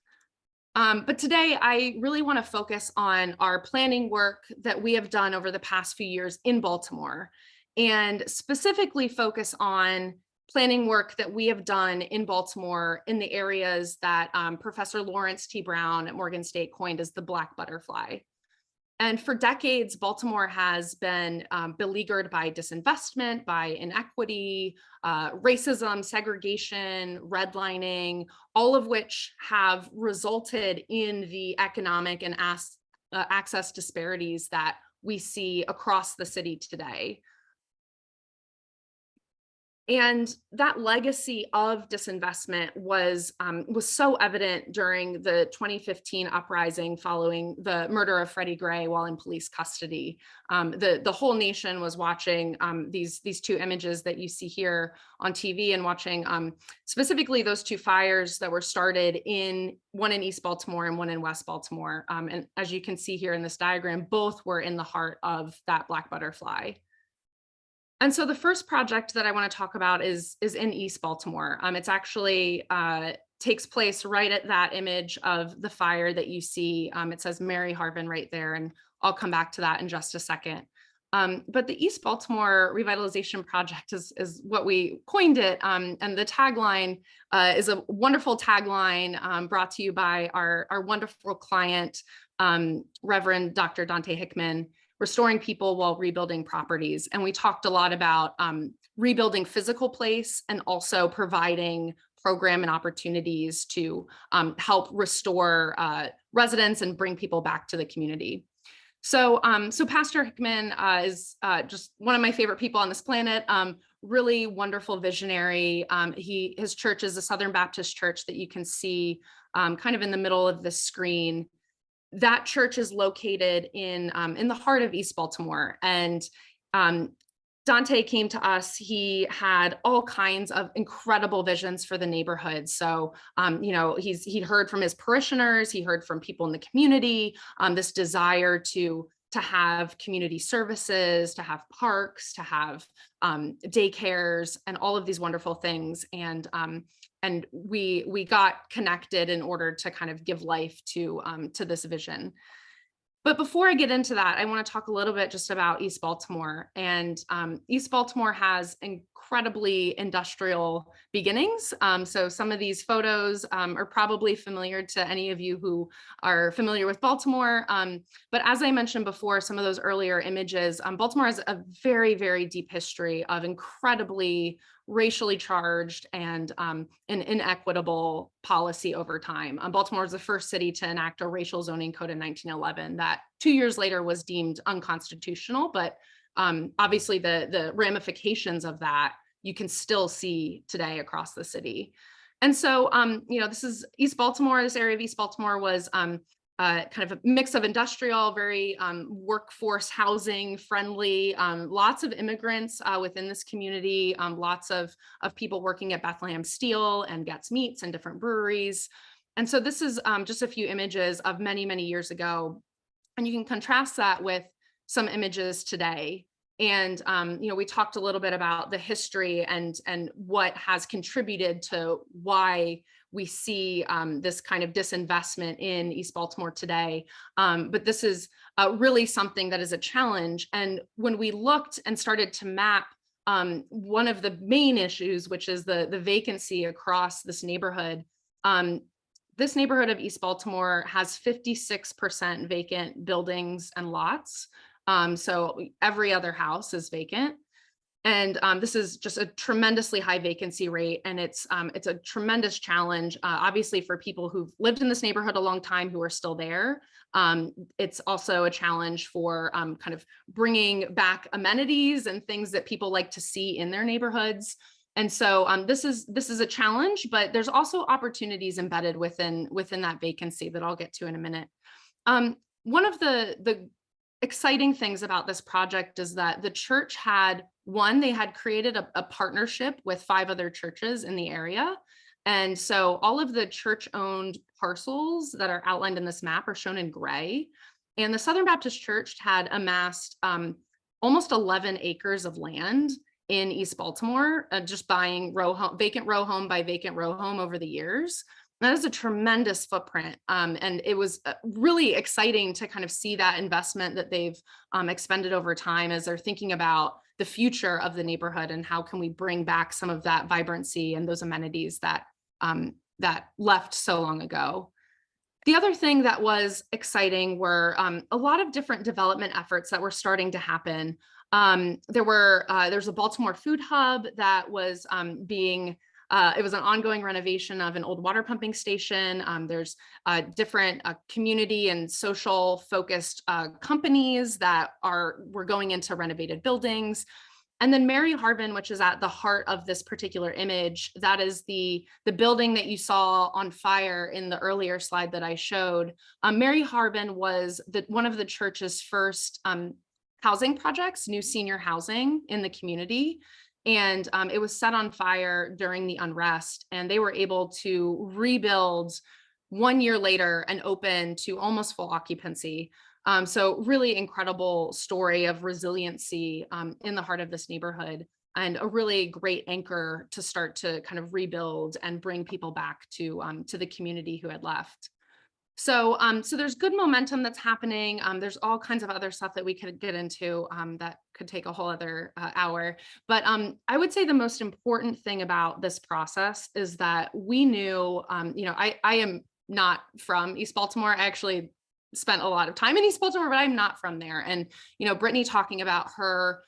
But today I really want to focus on our planning work that we have done over the past few years in Baltimore, and specifically focus on planning work that we have done in Baltimore in the areas that Professor Lawrence T. Brown at Morgan State coined as the Black Butterfly. And for decades, Baltimore has been beleaguered by disinvestment, by inequity, racism, segregation, redlining, all of which have resulted in the economic and access disparities that we see across the city today. And that legacy of disinvestment was so evident during the 2015 uprising following the murder of Freddie Gray while in police custody. The whole nation was watching these two images that you see here on TV, and watching specifically those two fires that were started, one in East Baltimore and one in West Baltimore. And as you can see here in this diagram, both were in the heart of that Black Butterfly. And so the first project that I want to talk about is in East Baltimore. It's actually takes place right at that image of the fire that you see. It says Mary Harvin right there, and I'll come back to that in just a second. But the East Baltimore Revitalization Project is what we coined it. And the tagline is a wonderful tagline brought to you by our wonderful client, Reverend Dr. Dante Hickman, restoring people while rebuilding properties. And we talked a lot about rebuilding physical place and also providing program and opportunities to help restore residents and bring people back to the community. So Pastor Hickman is just one of my favorite people on this planet, really wonderful visionary. His church is the Southern Baptist Church that you can see kind of in the middle of the screen. That church is located in the heart of East Baltimore. And Dante came to us. He had all kinds of incredible visions for the neighborhood. So, he'd heard from his parishioners, he heard from people in the community, this desire to have community services, to have parks, to have daycares, and all of these wonderful things. And we got connected in order to kind of give life to this vision. But before I get into that, I want to talk a little bit just about East Baltimore. And East Baltimore has incredibly industrial beginnings. So some of these photos are probably familiar to any of you who are familiar with Baltimore. But as I mentioned before, some of those earlier images, Baltimore has a very, very deep history of incredibly racially charged and an inequitable policy over time. Baltimore was the first city to enact a racial zoning code in 1911 that 2 years later was deemed unconstitutional, but obviously the ramifications of that you can still see today across the city. And so, this is East Baltimore. This area of East Baltimore was kind of a mix of industrial, very workforce housing friendly, lots of immigrants within this community, lots of people working at Bethlehem Steel and Getz Meats and different breweries. And so this is just a few images of many, many years ago. And you can contrast that with some images today. And, we talked a little bit about the history and what has contributed to why we see this kind of disinvestment in East Baltimore today. But this is really something that is a challenge. And when we looked and started to map one of the main issues, which is the vacancy across this neighborhood of East Baltimore has 56% vacant buildings and lots. So every other house is vacant. And this is just a tremendously high vacancy rate. And it's a tremendous challenge, obviously, for people who've lived in this neighborhood a long time who are still there. It's also a challenge for kind of bringing back amenities and things that people like to see in their neighborhoods. And so this is a challenge, but there's also opportunities embedded within that vacancy that I'll get to in a minute. One of the exciting things about this project is that the church they had created a partnership with 5 other churches in the area. And so all of the church-owned parcels that are outlined in this map are shown in gray. And the Southern Baptist Church had amassed almost 11 acres of land. in East Baltimore, just buying vacant row home by vacant row home over the years. That is a tremendous footprint. And it was really exciting to kind of see that investment that they've expended over time as they're thinking about the future of the neighborhood and how can we bring back some of that vibrancy and those amenities that that left so long ago. The other thing that was exciting were a lot of different development efforts that were starting to happen. There's a Baltimore food hub that was it was an ongoing renovation of an old water pumping station. There's different community and social focused companies that were going into renovated buildings. And then Mary Harvin, which is at the heart of this particular image, that is the building that you saw on fire in the earlier slide that I showed. Mary Harvin was one of the church's first housing projects, new senior housing in the community. And it was set on fire during the unrest, and they were able to rebuild 1 year later and open to almost full occupancy. So really incredible story of resiliency in the heart of this neighborhood, and a really great anchor to start to kind of rebuild and bring people back to the community who had left. So there's good momentum that's happening. There's all kinds of other stuff that we could get into that could take a whole other hour. But I would say the most important thing about this process is that we knew, I am not from East Baltimore. I actually spent a lot of time in East Baltimore, but I'm not from there. And, Brittany talking about her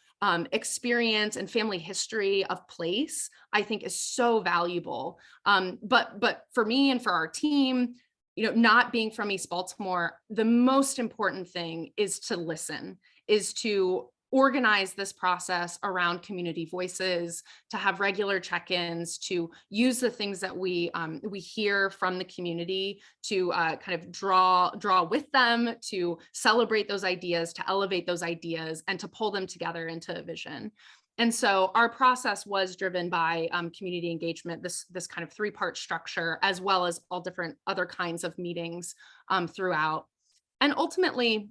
experience and family history of place, I think is so valuable. But for me and for our team, not being from East Baltimore, the most important thing is to listen, is to organize this process around community voices, to have regular check-ins, to use the things that we hear from the community to kind of draw with them, to celebrate those ideas, to elevate those ideas, and to pull them together into a vision. And so our process was driven by community engagement, this kind of 3-part structure, as well as all different other kinds of meetings throughout. And ultimately,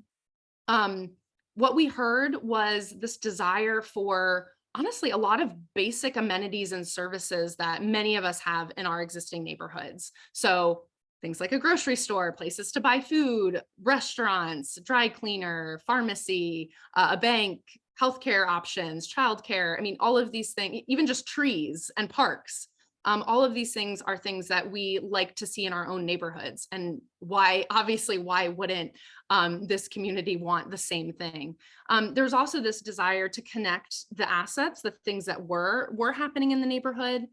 what we heard was this desire for, honestly, a lot of basic amenities and services that many of us have in our existing neighborhoods. So things like a grocery store, places to buy food, restaurants, dry cleaner, pharmacy, a bank, healthcare options, childcare. I mean, all of these things, even just trees and parks. All of these things are things that we like to see in our own neighborhoods. And why wouldn't this community want the same thing? There's also this desire to connect the assets, the things that were happening in the neighborhood.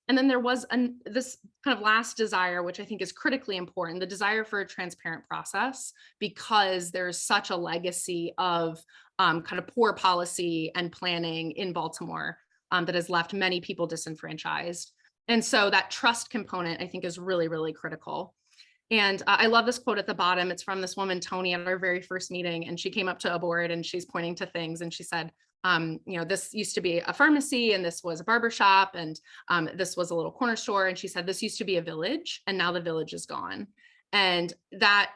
And then there was this kind of last desire, which I think is critically important, the desire for a transparent process, because there's such a legacy of kind of poor policy and planning in Baltimore that has left many people disenfranchised. And so that trust component, I think, is really, really critical. And I love this quote at the bottom. It's from this woman, Tony, at our very first meeting. And she came up to a board and she's pointing to things. And she said, this used to be a pharmacy, and this was a barbershop, and this was a little corner store. And she said, this used to be a village, and now the village is gone. And that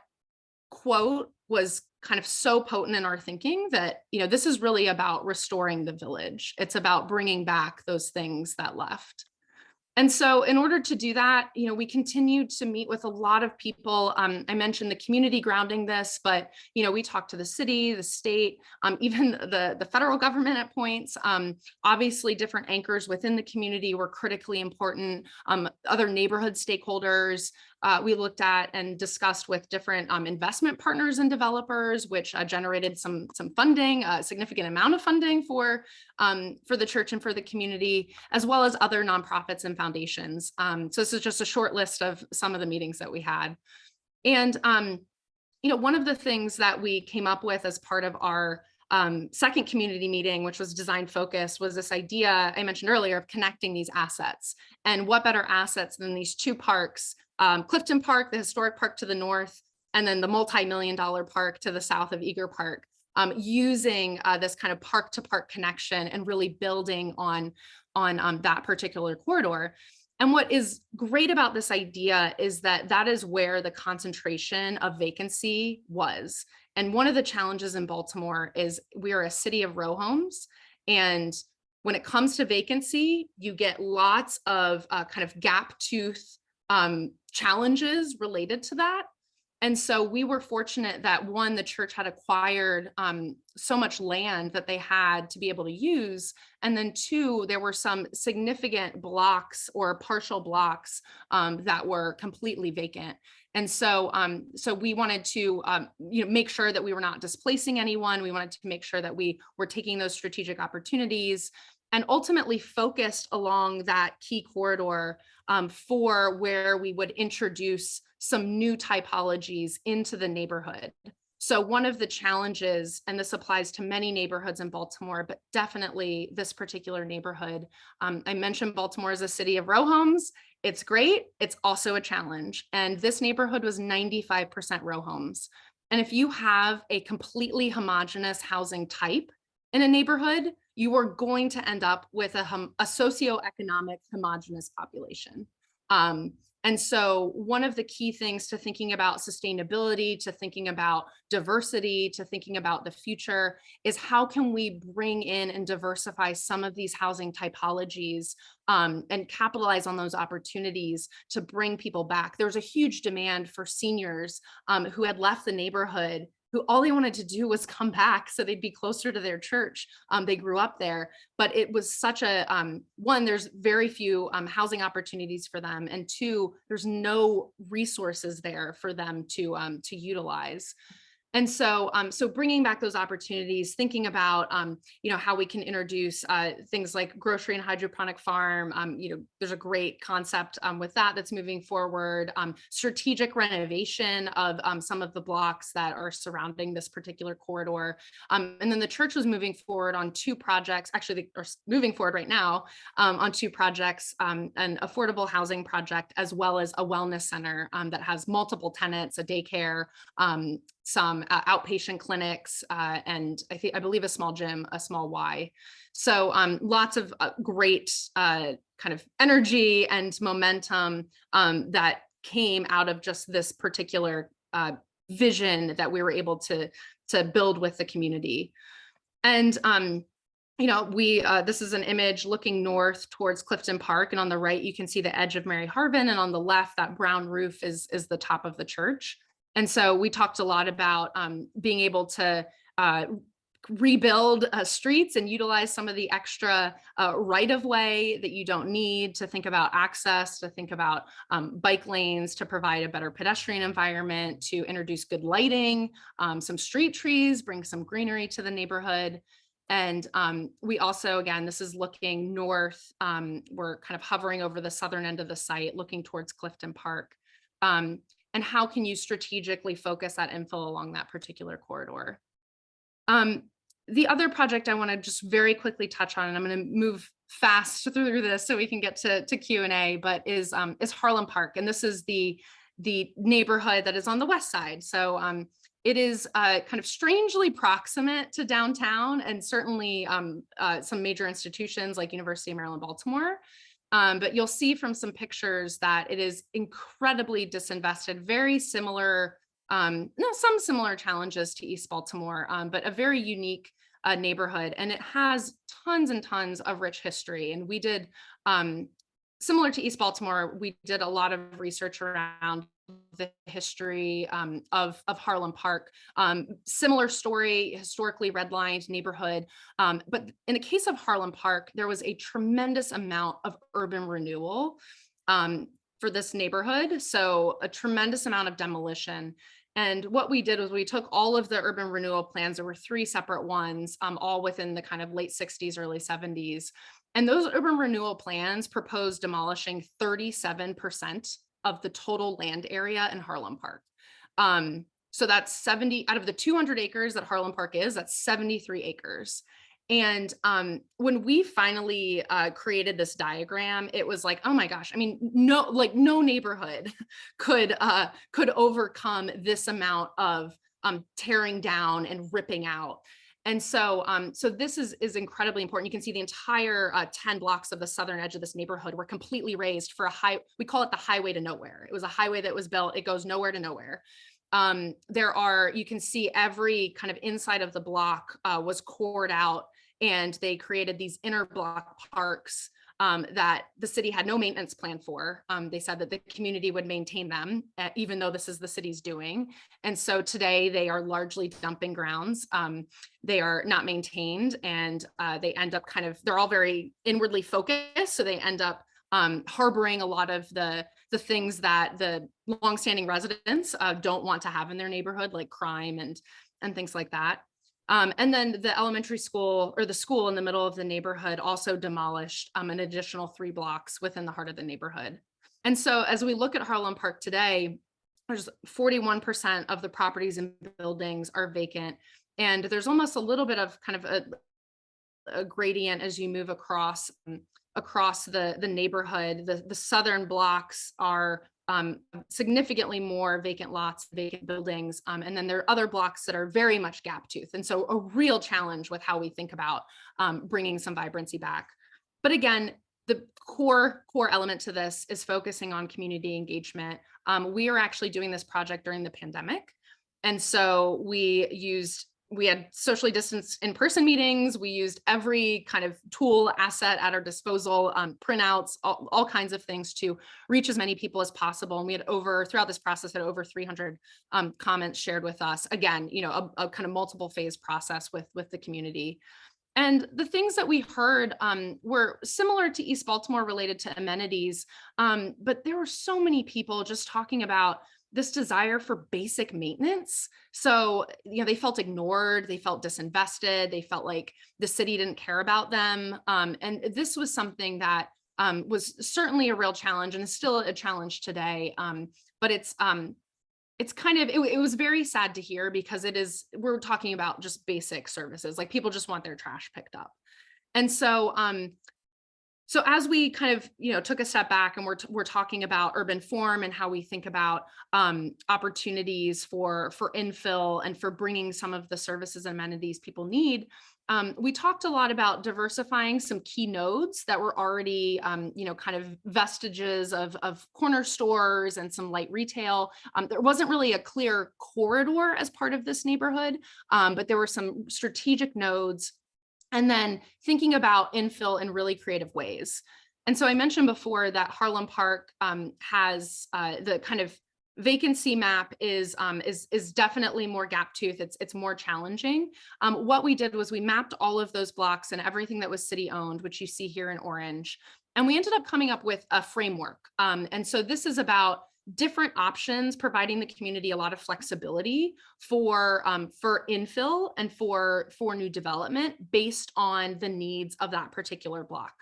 quote was kind of so potent in our thinking that, this is really about restoring the village. It's about bringing back those things that left. And so in order to do that, we continued to meet with a lot of people. I mentioned the community grounding this, but, we talked to the city, the state, even the federal government at points. Obviously, different anchors within the community were critically important. Other neighborhood stakeholders we looked at and discussed with different investment partners and developers, which generated some funding, a significant amount of funding for the church and for the community, as well as other nonprofits and foundations. So this is just a short list of some of the meetings that we had. And, one of the things that we came up with as part of our second community meeting, which was design focused, was this idea I mentioned earlier of connecting these assets. And what better assets than these 2 parks, Clifton Park, the historic park to the north, and then the multi-million-dollar park to the south of Eager Park, using this kind of park to park connection and really building on that particular corridor. And what is great about this idea is that is where the concentration of vacancy was. And one of the challenges in Baltimore is we are a city of row homes, and When it comes to vacancy, you get lots of kind of gap tooth challenges related to that. And so we were fortunate that one, the church had acquired so much land that they had to be able to use. And then two, there were some significant blocks or partial blocks that were completely vacant. And so, so we wanted to make sure that we were not displacing anyone. We wanted to make sure that we were taking those strategic opportunities and ultimately focused along that key corridor for where we would introduce some new typologies into the neighborhood. So one of the challenges, and this applies to many neighborhoods in Baltimore, but definitely this particular neighborhood, I mentioned Baltimore as a city of row homes. It's great, it's also a challenge. And this neighborhood was 95% row homes. And if you have a completely homogeneous housing type in a neighborhood, you are going to end up with a socioeconomic homogeneous population. And so one of the key things to thinking about sustainability, to thinking about diversity, to thinking about the future is how can we bring in and diversify some of these housing typologies and capitalize on those opportunities to bring people back. There was a huge demand for seniors who had left the neighborhood, who all they wanted to do was come back so they'd be closer to their church. They grew up there, but it was such a, one, there's very few housing opportunities for them. And two, there's no resources there for them to utilize. And so, so bringing back those opportunities, thinking about, how we can introduce things like grocery and hydroponic farm. There's a great concept with that that's moving forward. Strategic renovation of some of the blocks that are surrounding this particular corridor. And then the church was moving forward on two projects. Actually, they are moving forward right now on two projects, an affordable housing project, as well as a wellness center that has multiple tenants, a daycare, some outpatient clinics, and I believe a small gym, a small Y. So lots of great kind of energy and momentum that came out of just this particular vision that we were able to build with the community. And this is an image looking north towards Clifton Park, and on the right you can see the edge of Mary Harvin, and on the left that brown roof is the top of the church. And so we talked a lot about being able to rebuild streets and utilize some of the extra right-of-way that you don't need, to think about access, to think about bike lanes, to provide a better pedestrian environment, to introduce good lighting, some street trees, bring some greenery to the neighborhood. And we also, again, this is looking north. We're kind of hovering over the southern end of the site, looking towards Clifton Park. And how can you strategically focus that infill along that particular corridor? The other project I want to just very quickly touch on, and I'm going to move fast through this so we can get to Q&A, but is Harlem Park. And this is the neighborhood that is on the west side. So it is kind of strangely proximate to downtown, and certainly some major institutions like University of Maryland, Baltimore. But you'll see from some pictures that it is incredibly disinvested, very similar, some similar challenges to East Baltimore, but a very unique neighborhood. And it has tons and tons of rich history. And we did, similar to East Baltimore, we did a lot of research around the history of Harlem Park. Similar story, historically redlined neighborhood. But in the case of Harlem Park, there was a tremendous amount of urban renewal for this neighborhood. So a tremendous amount of demolition. And what we did was we took all of the urban renewal plans. There were 3 separate ones, all within the kind of late 60s, early 70s. And those urban renewal plans proposed demolishing 37% of the total land area in Harlem Park. So that's 70 out of the 200 acres that Harlem Park is, that's 73 acres. And when we finally created this diagram, it was like, oh my gosh, I mean, no neighborhood could overcome this amount of tearing down and ripping out. And so, so this is incredibly important. You can see the entire 10 blocks of the southern edge of this neighborhood were completely raised for we call it the highway to nowhere. It was a highway that was built, it goes nowhere to nowhere. You can see every kind of inside of the block was cored out and they created these inner block parks that the city had no maintenance plan for. They said that the community would maintain them, even though this is the city's doing. And so today they are largely dumping grounds. They are not maintained, and they end up they're all very inwardly focused. So they end up harboring a lot of the things that the longstanding residents don't want to have in their neighborhood, like crime and things like that. And then the elementary school, or the school in the middle of the neighborhood, also demolished an additional 3 blocks within the heart of the neighborhood. And so as we look at Harlem Park today, there's 41% of the properties and buildings are vacant. And there's almost a little bit of a gradient as you move across the neighborhood. The southern blocks are significantly more vacant lots, vacant buildings. And then there are other blocks that are very much gap tooth. And so a real challenge with how we think about bringing some vibrancy back. But again, the core element to this is focusing on community engagement. We are actually doing this project during the pandemic. And so we had socially distanced in-person meetings. We used every kind of tool asset at our disposal, printouts, all kinds of things to reach as many people as possible. And we had throughout this process, had over 300 comments shared with us. Again, a kind of multiple phase process with the community. And the things that we heard were similar to East Baltimore related to amenities, but there were so many people just talking about this desire for basic maintenance. So, they felt ignored, they felt disinvested, they felt like the city didn't care about them. And this was something that was certainly a real challenge, and is still a challenge today. But it was very sad to hear, because we're talking about just basic services, like people just want their trash picked up. And so, so as we kind of, took a step back, and we're talking about urban form and how we think about opportunities for infill and for bringing some of the services and amenities people need, we talked a lot about diversifying some key nodes that were already, kind of vestiges of corner stores and some light retail. There wasn't really a clear corridor as part of this neighborhood, but there were some strategic nodes. And then thinking about infill in really creative ways. And so I mentioned before that Harlem Park has the kind of vacancy map is definitely more gap tooth. It's more challenging. What we did was we mapped all of those blocks and everything that was city owned, which you see here in orange. And we ended up coming up with a framework. And so this is about different options, providing the community a lot of flexibility for infill and for new development based on the needs of that particular block.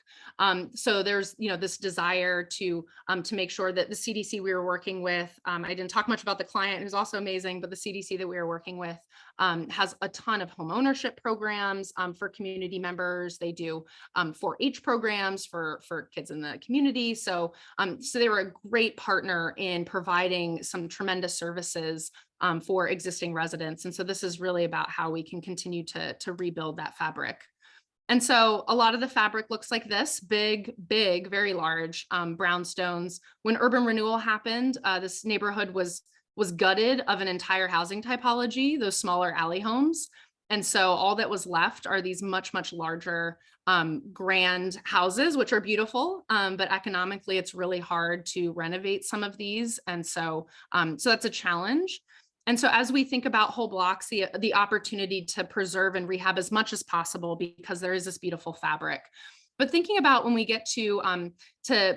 So there's this desire to make sure that the CDC we were working with, I didn't talk much about the client, who's also amazing, but the CDC that we were working with has a ton of home ownership programs for community members. They do 4-H programs for kids in the community. So they were a great partner in providing some tremendous services for existing residents. And so this is really about how we can continue to rebuild that fabric. And so a lot of the fabric looks like this, big, very large brownstones. When urban renewal happened, this neighborhood was gutted of an entire housing typology, those smaller alley homes. And so all that was left are these much larger grand houses, which are beautiful, but economically it's really hard to renovate some of these. And so that's a challenge. And so as we think about whole blocks, the opportunity to preserve and rehab as much as possible, because there is this beautiful fabric. But thinking about when we get to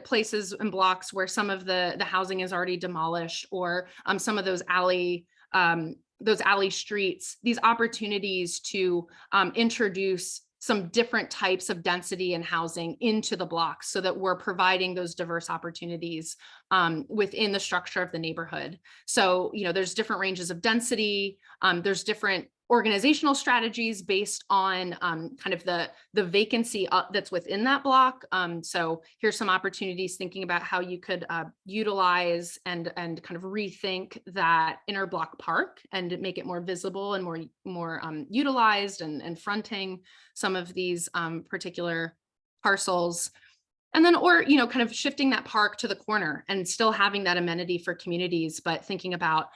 places and blocks where some of the housing is already demolished, or some of those alley streets, these opportunities to introduce some different types of density and housing into the blocks, so that we're providing those diverse opportunities within the structure of the neighborhood. So, there's different ranges of density. There's different organizational strategies based on kind of the vacancy that's within that block. So here's some opportunities thinking about how you could utilize and kind of rethink that inner block park and make it more visible and more utilized and fronting some of these particular parcels. And then, or, kind of shifting that park to the corner and still having that amenity for communities, but thinking about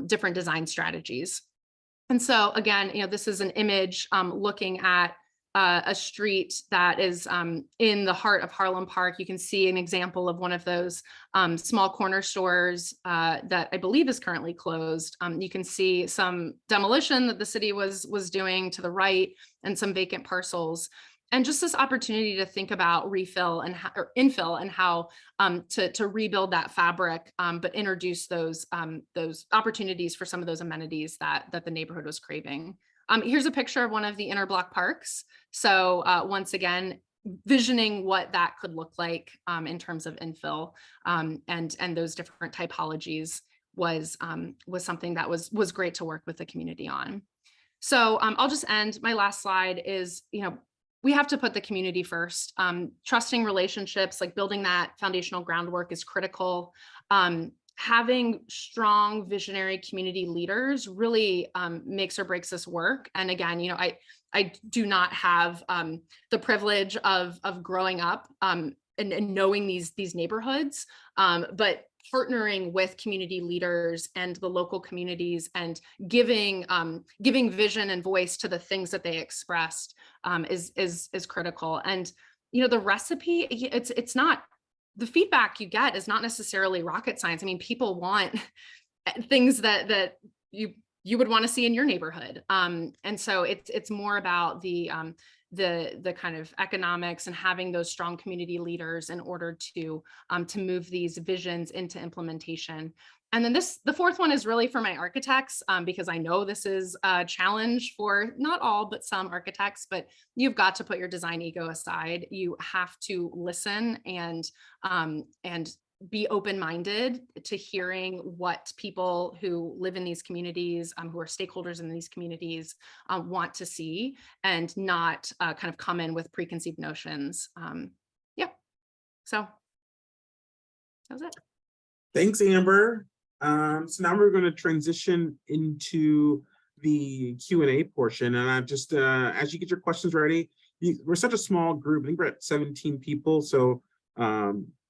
different design strategies. And so again, this is an image looking at a street that is in the heart of Harlem Park. You can see an example of one of those small corner stores that I believe is currently closed. You can see some demolition that the city was doing to the right, and some vacant parcels. And just this opportunity to think about refill and or infill and how to rebuild that fabric, but introduce those opportunities for some of those amenities that the neighborhood was craving. Here's a picture of one of the inner block parks. So once again, visioning what that could look like in terms of infill and those different typologies was something that was great to work with the community on. So I'll just end. My last slide is, we have to put the community first. Trusting relationships, like building that foundational groundwork, is critical. Having strong visionary community leaders really makes or breaks this work. And again, I do not have the privilege of growing up and knowing these neighborhoods, but partnering with community leaders and the local communities and giving vision and voice to the things that they expressed is critical. And the recipe, it's not, the feedback you get is not necessarily rocket science. I mean, people want things that you would want to see in your neighborhood, and so it's more about the kind of economics and having those strong community leaders in order to move these visions into implementation. And then the fourth one is really for my architects, because I know this is a challenge for not all, but some architects, but you've got to put your design ego aside. You have to listen and be open-minded to hearing what people who live in these communities, who are stakeholders in these communities, want to see, and not kind of come in with preconceived notions. Yeah, so that was it. Thanks, Amber. So now we're going to transition into the Q&A portion. And I just, as you get your questions ready, we're such a small group. I think we're at 17 people. So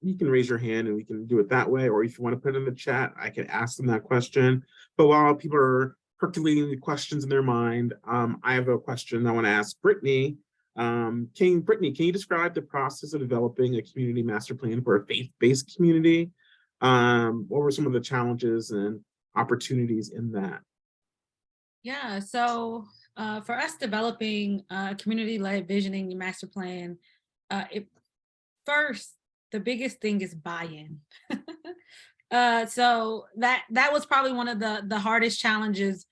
you can raise your hand and we can do it that way. Or if you want to put it in the chat, I can ask them that question. But while people are percolating the questions in their mind, I have a question I want to ask Brittany. Brittany, can you describe the process of developing a community master plan for a faith-based community? What were some of the challenges and opportunities in that? Yeah, so for us developing a community-led visioning master plan, first, the biggest thing is buy-in. So that was probably one of the hardest challenges,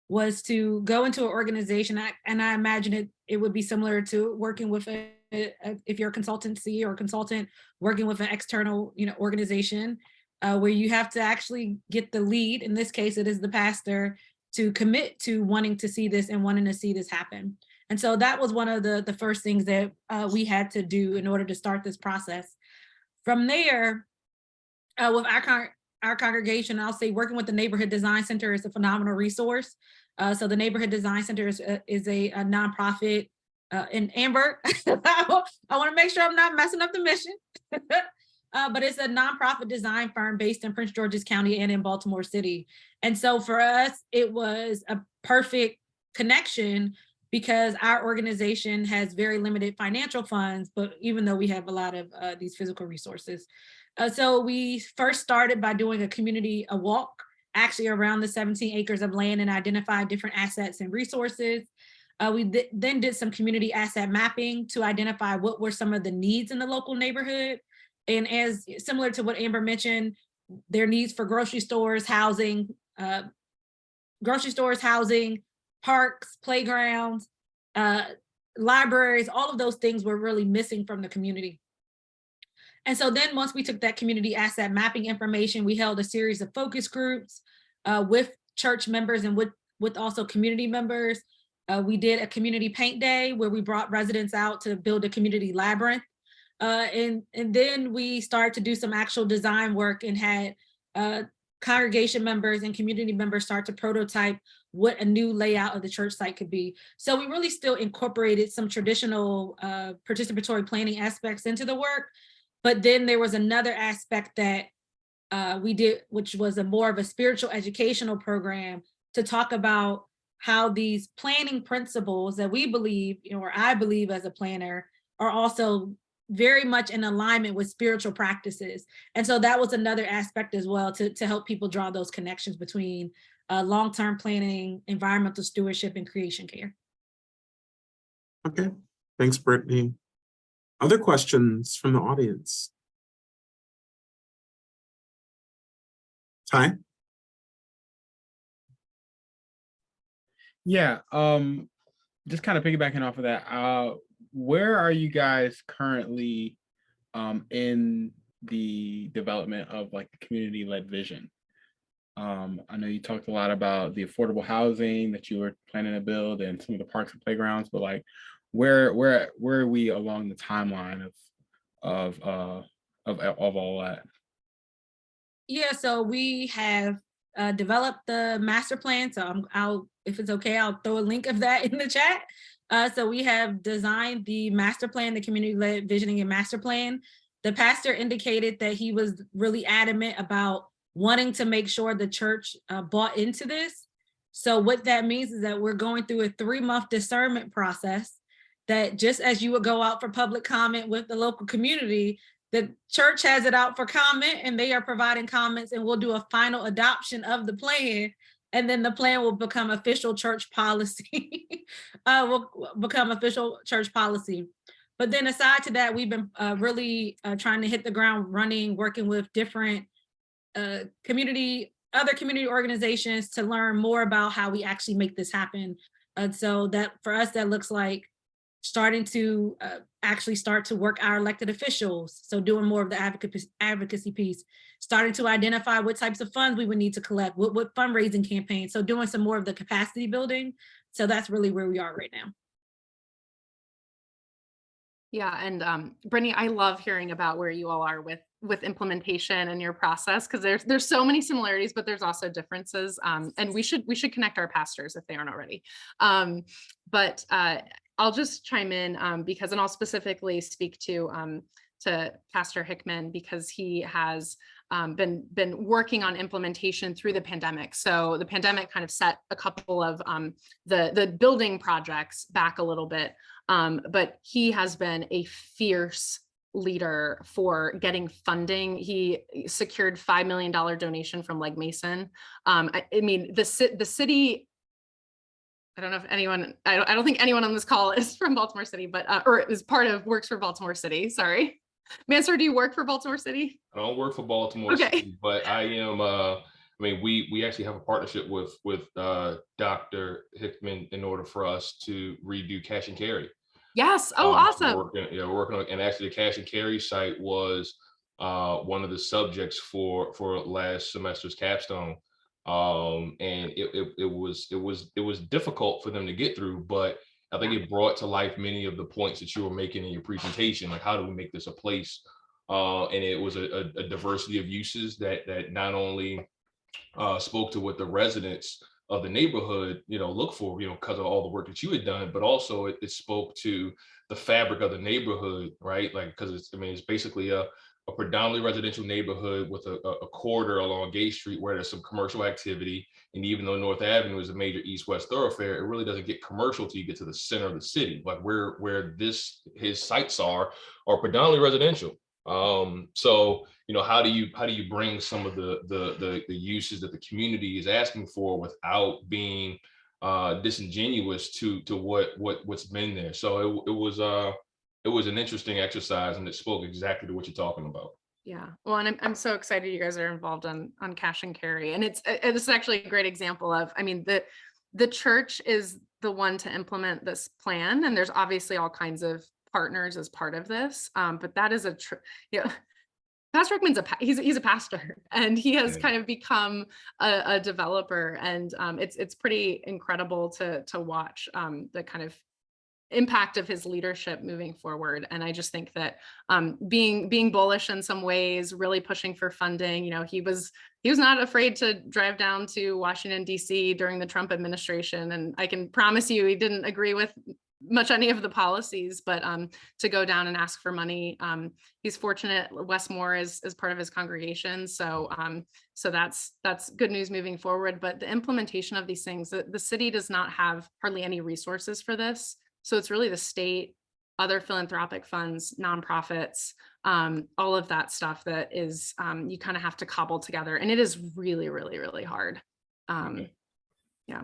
was to go into an organization, and I imagine it would be similar to working with if you're a consultancy or a consultant working with an external organization, where you have to actually get the lead. In this case, it is the pastor, to commit to wanting to see this and wanting to see this happen. And so that was one of the first things that we had to do in order to start this process. From there, with our congregation, I'll say working with the Neighborhood Design Center is a phenomenal resource. So the Neighborhood Design Center is a nonprofit. And Amber, I want to make sure I'm not messing up the mission. But it's a nonprofit design firm based in Prince George's County and in Baltimore City. And so for us, it was a perfect connection, because our organization has very limited financial funds, but even though we have a lot of these physical resources. So we first started by doing a walk, actually around the 17 acres of land, and identified different assets and resources. We then did some community asset mapping to identify what were some of the needs in the local neighborhood. And as similar to what Amber mentioned, their needs for grocery stores, housing, parks, playgrounds, libraries, all of those things were really missing from the community. And so then once we took that community asset mapping information, we held a series of focus groups with church members and with also community members. We did a community paint day where we brought residents out to build a community labyrinth. And then we started to do some actual design work and had congregation members and community members start to prototype what a new layout of the church site could be. So we really still incorporated some traditional participatory planning aspects into the work. But then there was another aspect that we did, which was more of a spiritual educational program to talk about how these planning principles that we believe, or I believe as a planner, are also very much in alignment with spiritual practices. And so that was another aspect as well to help people draw those connections between long-term planning, environmental stewardship, and creation care. Okay, thanks, Brittany. Other questions from the audience? Ty? Yeah, just kind of piggybacking off of that, where are you guys currently in the development of like the community-led vision? I know you talked a lot about the affordable housing that you were planning to build and some of the parks and playgrounds, but like where are we along the timeline of all that? Yeah, so we have developed the master plan. So I'll, if it's okay, I'll throw a link of that in the chat. So we have designed the master plan, the community-led visioning and master plan. The pastor indicated that he was really adamant about wanting to make sure the church bought into this. So what that means is that we're going through a 3-month discernment process that, just as you would go out for public comment with the local community, the church has it out for comment and they are providing comments, and we'll do a final adoption of the plan. And then the plan will become official church policy. Will become official church policy. But then aside to that, we've been really trying to hit the ground running, working with different other community organizations to learn more about how we actually make this happen. And so that for us, that looks like starting to actually start to work our elected officials. So doing more of the advocacy piece, starting to identify what types of funds we would need to collect, what fundraising campaigns. So doing some more of the capacity building. So that's really where we are right now. Yeah, and Brittany, I love hearing about where you all are with implementation and your process, because there's so many similarities, but there's also differences. And we should connect our pastors if they aren't already. But I'll just chime in because, and I'll specifically speak to Pastor Hickman, because he has been working on implementation through the pandemic. So the pandemic kind of set a couple of the building projects back a little bit, but he has been a fierce leader for getting funding. He secured $5 million donation from Legg Mason. I mean, the city, I don't know if anyone, I don't think anyone on this call is from Baltimore City, but or is works for Baltimore City. Sorry. Mansur, do you work for Baltimore City? I don't work for Baltimore City, but I am. I mean, we actually have a partnership with Dr. Hickman in order for us to redo cash and carry. Yes. Oh, awesome. We're working on, and actually the cash and carry site was one of the subjects for last semester's capstone. And it was difficult for them to get through, but I think it brought to life many of the points that you were making in your presentation, like how do we make this a place? And it was a diversity of uses that not only spoke to what the residents of the neighborhood, look for, because of all the work that you had done, but also it spoke to the fabric of the neighborhood, right? Like, because it's basically a predominantly residential neighborhood with a corridor along Gay Street where there's some commercial activity. And even though North Avenue is a major east-west thoroughfare, it really doesn't get commercial till you get to the center of the city, like where his sites are predominantly residential. So, how do you bring some of the uses that the community is asking for without being disingenuous to what's been there? So it was an interesting exercise, and it spoke exactly to what you're talking about. Yeah, well, and I'm so excited you guys are involved on cash and carry, and it's actually a great example of, I mean, the church is the one to implement this plan, and there's obviously all kinds of partners as part of this, but that is Pastor Hickman's he's a pastor, and he has kind of become a developer, and it's pretty incredible to watch the kind of impact of his leadership moving forward. And I just think that being bullish in some ways, really pushing for funding, he was not afraid to drive down to Washington, DC during the Trump administration. And I can promise you he didn't agree with much any of the policies, but to go down and ask for money. He's fortunate Westmore is part of his congregation. So so that's good news moving forward. But the implementation of these things, the city does not have hardly any resources for this. So it's really the state, other philanthropic funds, nonprofits, all of that stuff that is you kind of have to cobble together. And it is really, really, really hard. Yeah.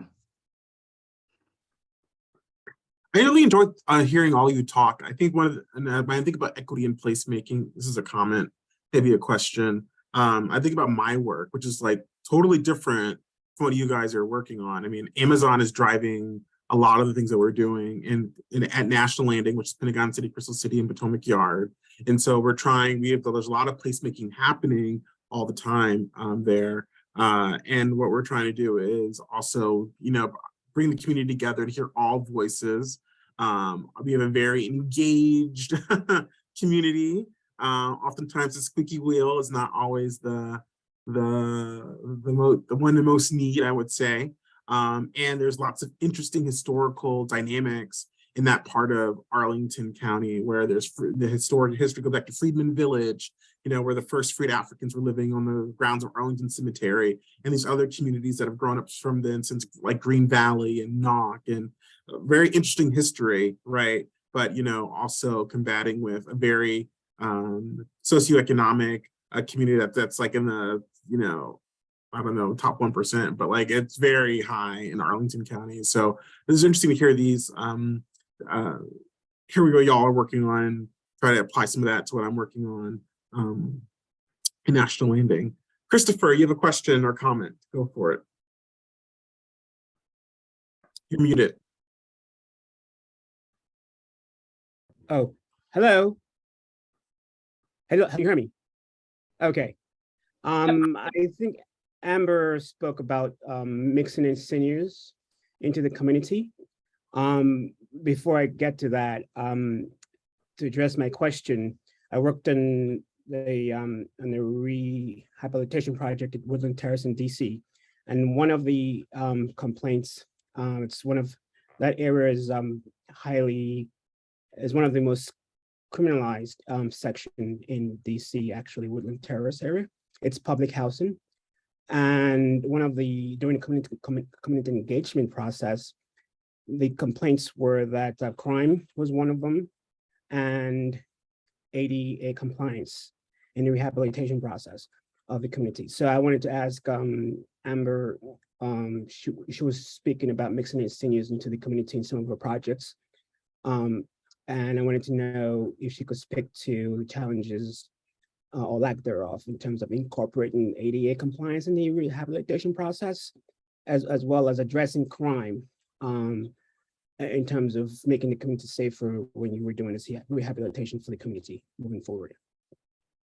I really enjoyed hearing all you talk. I think when I think about equity in placemaking, this is a comment, maybe a question. I think about my work, which is like totally different from what you guys are working on. I mean, Amazon is driving a lot of the things that we're doing at National Landing, which is Pentagon City, Crystal City, and Potomac Yard. And so we're trying, there's a lot of placemaking happening all the time there. And what we're trying to do is also, bring the community together to hear all voices. We have a very engaged community. Oftentimes the squeaky wheel is not always the one in most need, I would say. And there's lots of interesting historical dynamics in that part of Arlington County, where there's the historic history go back to Freedman Village, where the first freed Africans were living on the grounds of Arlington Cemetery, and these other communities that have grown up from then, since like Green Valley and Knock, and very interesting history, right? But also combating with a very socioeconomic community that's like in the I don't know, top 1%, but like it's very high in Arlington County. So this is interesting to hear these. Here we go, y'all are working on, try to apply some of that to what I'm working on in National Landing. Christopher, you have a question or comment? Go for it. You're muted. Oh, hello. Hello, can you hear me? Okay. I think Amber spoke about mixing in seniors into the community. Before I get to that, to address my question, I worked on the rehabilitation project at Woodland Terrace in DC, and one of the complaints, it's one of that area is one of the most criminalized section in DC, actually, Woodland Terrace area. It's public housing. And during the community engagement process, the complaints were that crime was one of them, and ADA compliance in the rehabilitation process of the community. So I wanted to ask Amber, she was speaking about mixing in seniors into the community in some of her projects. And I wanted to know if she could speak to the challenges or lack thereof in terms of incorporating ADA compliance in the rehabilitation process, as well as addressing crime in terms of making the community safer when you were doing this rehabilitation for the community moving forward.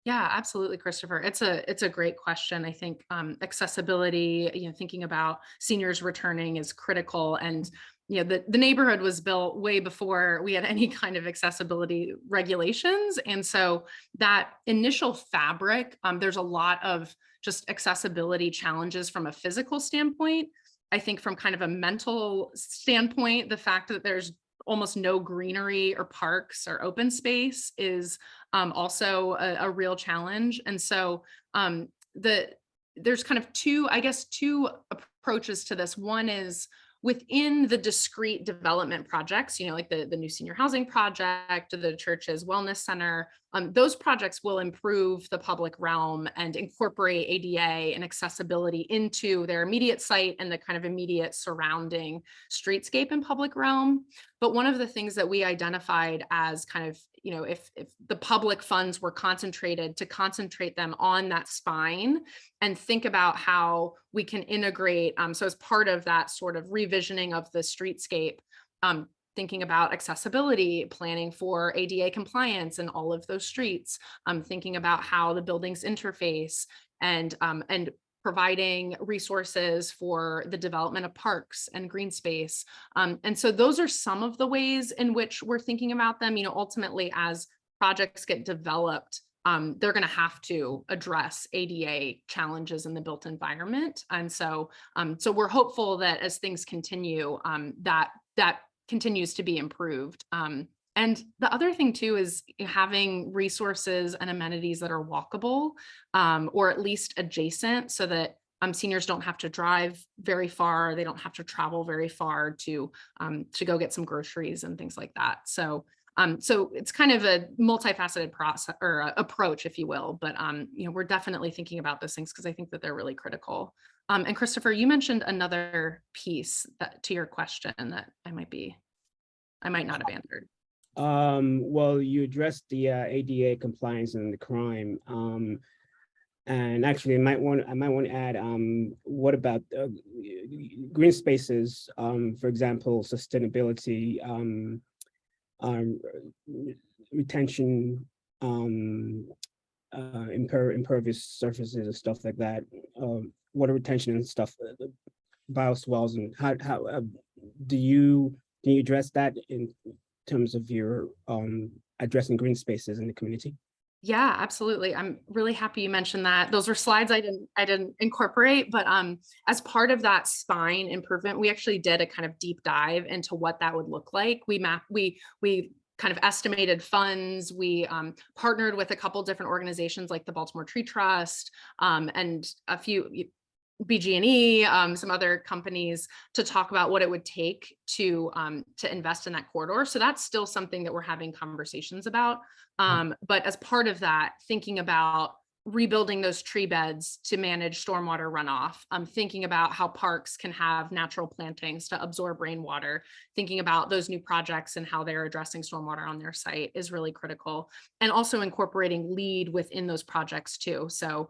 Yeah, absolutely, Christopher. It's a great question. I think accessibility, thinking about seniors returning is critical. And the neighborhood was built way before we had any kind of accessibility regulations. And so that initial fabric, there's a lot of just accessibility challenges from a physical standpoint. I think from kind of a mental standpoint, the fact that there's almost no greenery or parks or open space is also a real challenge. And so there's kind of two approaches to this. One is within the discrete development projects, like the new senior housing project, the church's wellness center, those projects will improve the public realm and incorporate ADA and accessibility into their immediate site and the kind of immediate surrounding streetscape and public realm. But one of the things that we identified as kind of, if the public funds were concentrated, to concentrate them on that spine and think about how we can integrate. So as part of that sort of revisioning of the streetscape, thinking about accessibility, planning for ADA compliance in all of those streets, thinking about how the buildings interface, and providing resources for the development of parks and green space. And so those are some of the ways in which we're thinking about them. Ultimately, as projects get developed, they're going to have to address ADA challenges in the built environment. And so we're hopeful that as things continue, that continues to be improved. And the other thing too is having resources and amenities that are walkable, or at least adjacent, so that seniors don't have to drive very far. They don't have to travel very far to go get some groceries and things like that. So so it's kind of a multifaceted process or approach, if you will. But we're definitely thinking about those things because I think that they're really critical. And Christopher, you mentioned another piece to your question that I might not have answered. Well, you addressed the ADA compliance and the crime. And actually, I might want to add, what about green spaces? For example, sustainability, retention, impervious surfaces and stuff like that, water retention and stuff, bioswales, and how can you address that in terms of your addressing green spaces in the community? Yeah, absolutely. I'm really happy you mentioned that. Those were slides I didn't incorporate, but as part of that spine improvement, we actually did a kind of deep dive into what that would look like. We kind of estimated funds. We partnered with a couple different organizations like the Baltimore Tree Trust and a few BG&E, some other companies, to talk about what it would take to invest in that corridor. So that's still something that we're having conversations about. But as part of that, thinking about rebuilding those tree beds to manage stormwater runoff, thinking about how parks can have natural plantings to absorb rainwater, thinking about those new projects and how they're addressing stormwater on their site is really critical. And also incorporating LEED within those projects too. So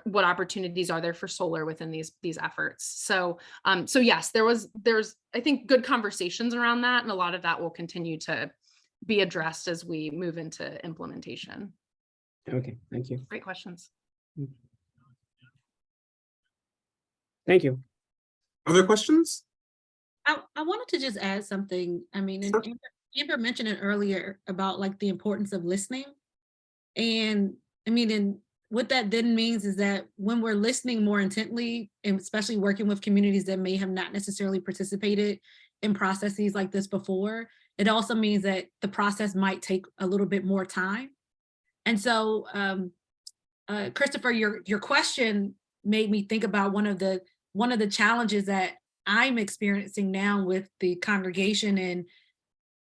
what opportunities are there for solar within these efforts? So so yes, there's I think good conversations around that, and a lot of that will continue to be addressed as we move into implementation. Okay, thank you. Great questions. Thank you. Other questions? I wanted to just add something. I mean, and Sure. Amber mentioned it earlier about like the importance of listening. And I mean, and what that then means is that when we're listening more intently, and especially working with communities that may have not necessarily participated in processes like this before, it also means that the process might take a little bit more time. And so, Christopher, your question made me think about one of the challenges that I'm experiencing now with the congregation, and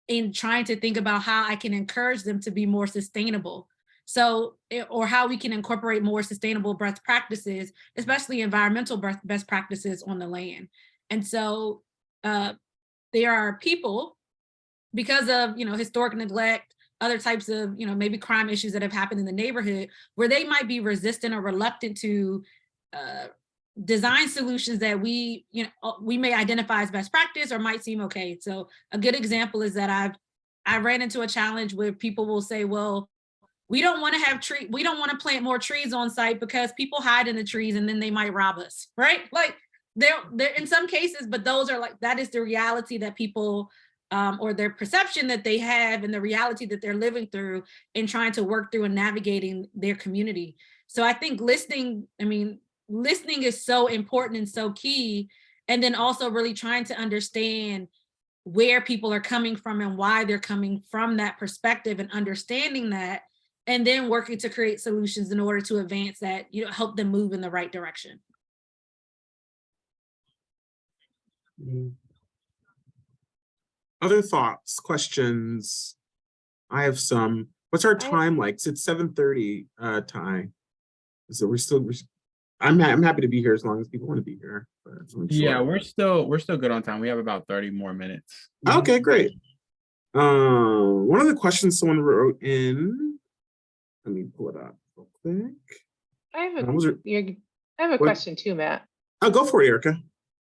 in trying to think about how I can encourage them to be more sustainable. So, or how we can incorporate more sustainable best practices, especially environmental best practices on the land. And so there are people, because of historic neglect, other types of maybe crime issues that have happened in the neighborhood, where they might be resistant or reluctant to design solutions that we may identify as best practice or might seem okay. So a good example is that I ran into a challenge where people will say, well, we don't want to plant more trees on site because people hide in the trees and then they might rob us, right? Like they're in some cases, but those are like, that is the reality that people or their perception that they have, and the reality that they're living through in trying to work through and navigating their community. So I think listening is so important and so key. And then also really trying to understand where people are coming from and why they're coming from that perspective, and understanding that, and then working to create solutions in order to advance that, help them move in the right direction. Other thoughts, questions? I have some. What's our time like? It's 7:30, Ty. So I'm happy to be here as long as people want to be here. Yeah, we're still good on time. We have about 30 more minutes. Okay, great. One of the questions someone wrote in, let me pull it up real quick. I have a question too, Matt. Oh, go for it, Erica.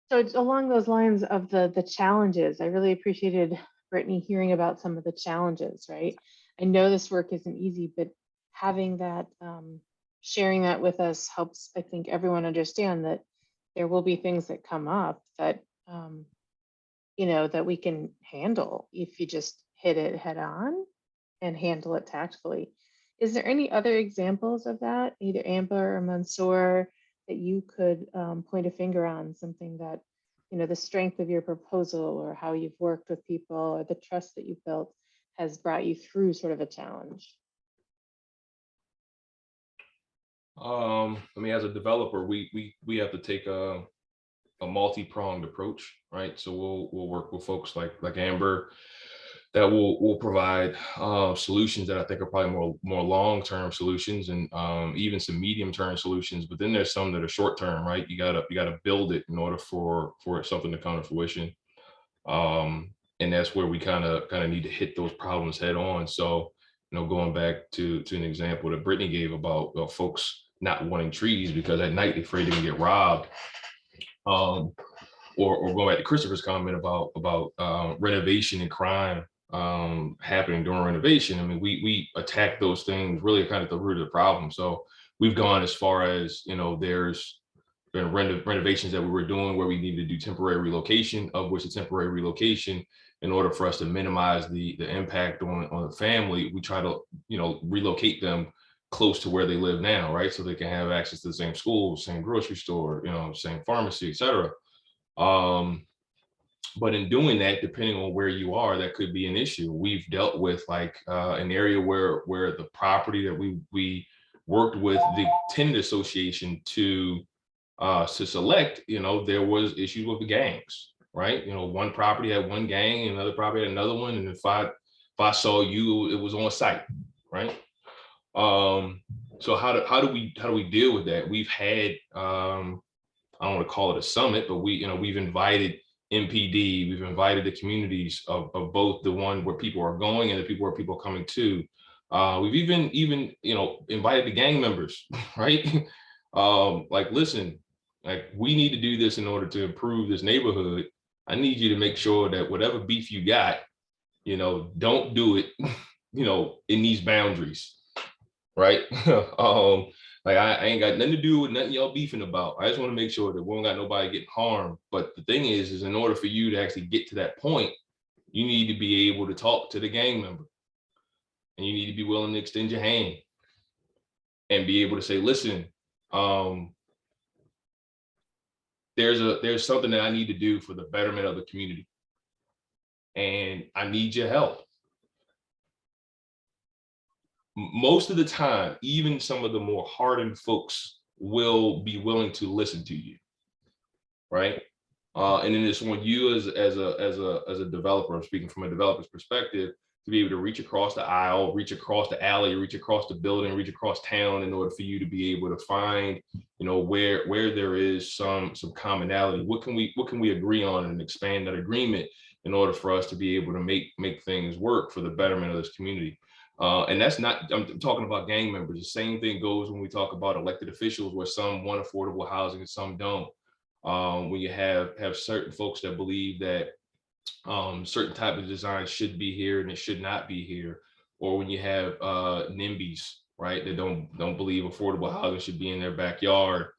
So it's along those lines of the challenges. I really appreciated Brittany hearing about some of the challenges, right? I know this work isn't easy, but having that, sharing that with us helps, I think, everyone understand that there will be things that come up that, that we can handle if you just hit it head on and handle it tactfully. Is there any other examples of that, either Amber or Mansour, that you could point a finger on, something that you know, the strength of your proposal or how you've worked with people or the trust that you've built has brought you through sort of a challenge? I mean, as a developer, we have to take a multi-pronged approach, right? So we'll work with folks like Amber that will provide solutions that I think are probably more long-term solutions, and even some medium-term solutions. But then there's some that are short-term, right? You gotta build it in order for something to come to fruition. And that's where we kind of need to hit those problems head on. So, going back to an example that Brittany gave about folks not wanting trees because at night they're afraid they're gonna get robbed. Or going back to Christopher's comment about renovation and crime happening during renovation. I mean, we attack those things really kind of the root of the problem. So we've gone as far as, there's been renovations that we were doing where we needed to do temporary relocation, of which a temporary relocation, in order for us to minimize the impact on the family, we try to, relocate them close to where they live now, right? So they can have access to the same school, same grocery store, same pharmacy, et cetera. But in doing that, depending on where you are, that could be an issue. We've dealt with like an area where the property that we worked with the tenant association to select, there was issues with the gangs, right? One property had one gang, another property had another one, and if I saw you, it was on site, right? So how do we deal with that? We've had I don't want to call it a summit, but we've invited MPD, we've invited the communities of both the one where people are going and the people where people are coming to. We've even invited the gang members, right? Like, listen, like, we need to do this in order to improve this neighborhood. I need you to make sure that whatever beef you got, don't do it, in these boundaries, right? Like, I ain't got nothing to do with nothing y'all beefing about. I just want to make sure that we don't got nobody getting harmed. But the thing is in order for you to actually get to that point, you need to be able to talk to the gang member, and you need to be willing to extend your hand and be able to say, listen, there's something that I need to do for the betterment of the community, and I need your help. Most of the time, even some of the more hardened folks will be willing to listen to you, right? And then it's on you as a developer, I'm speaking from a developer's perspective, to be able to reach across the aisle, reach across the alley, reach across the building, reach across town, in order for you to be able to find, where there is some commonality. What can we agree on and expand that agreement in order for us to be able to make things work for the betterment of this community? And that's not, I'm talking about gang members. The same thing goes when we talk about elected officials, where some want affordable housing and some don't. When you have certain folks that believe that certain type of design should be here and it should not be here, or when you have NIMBYs, right, that don't believe affordable housing should be in their backyard.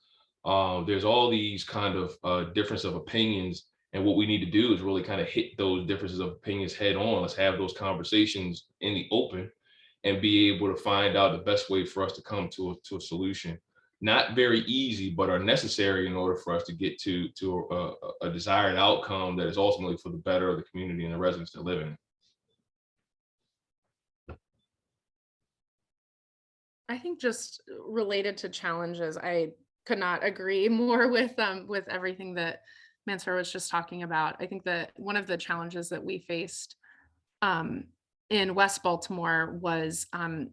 There's all these kind of difference of opinions. And what we need to do is really kind of hit those differences of opinions head on. Let's have those conversations in the open and be able to find out the best way for us to come to a solution. Not very easy, but are necessary in order for us to get to a desired outcome that is ultimately for the better of the community and the residents that live in it. I think just related to challenges, I could not agree more with everything that Mansour was just talking about. I think that one of the challenges that we faced in West Baltimore was a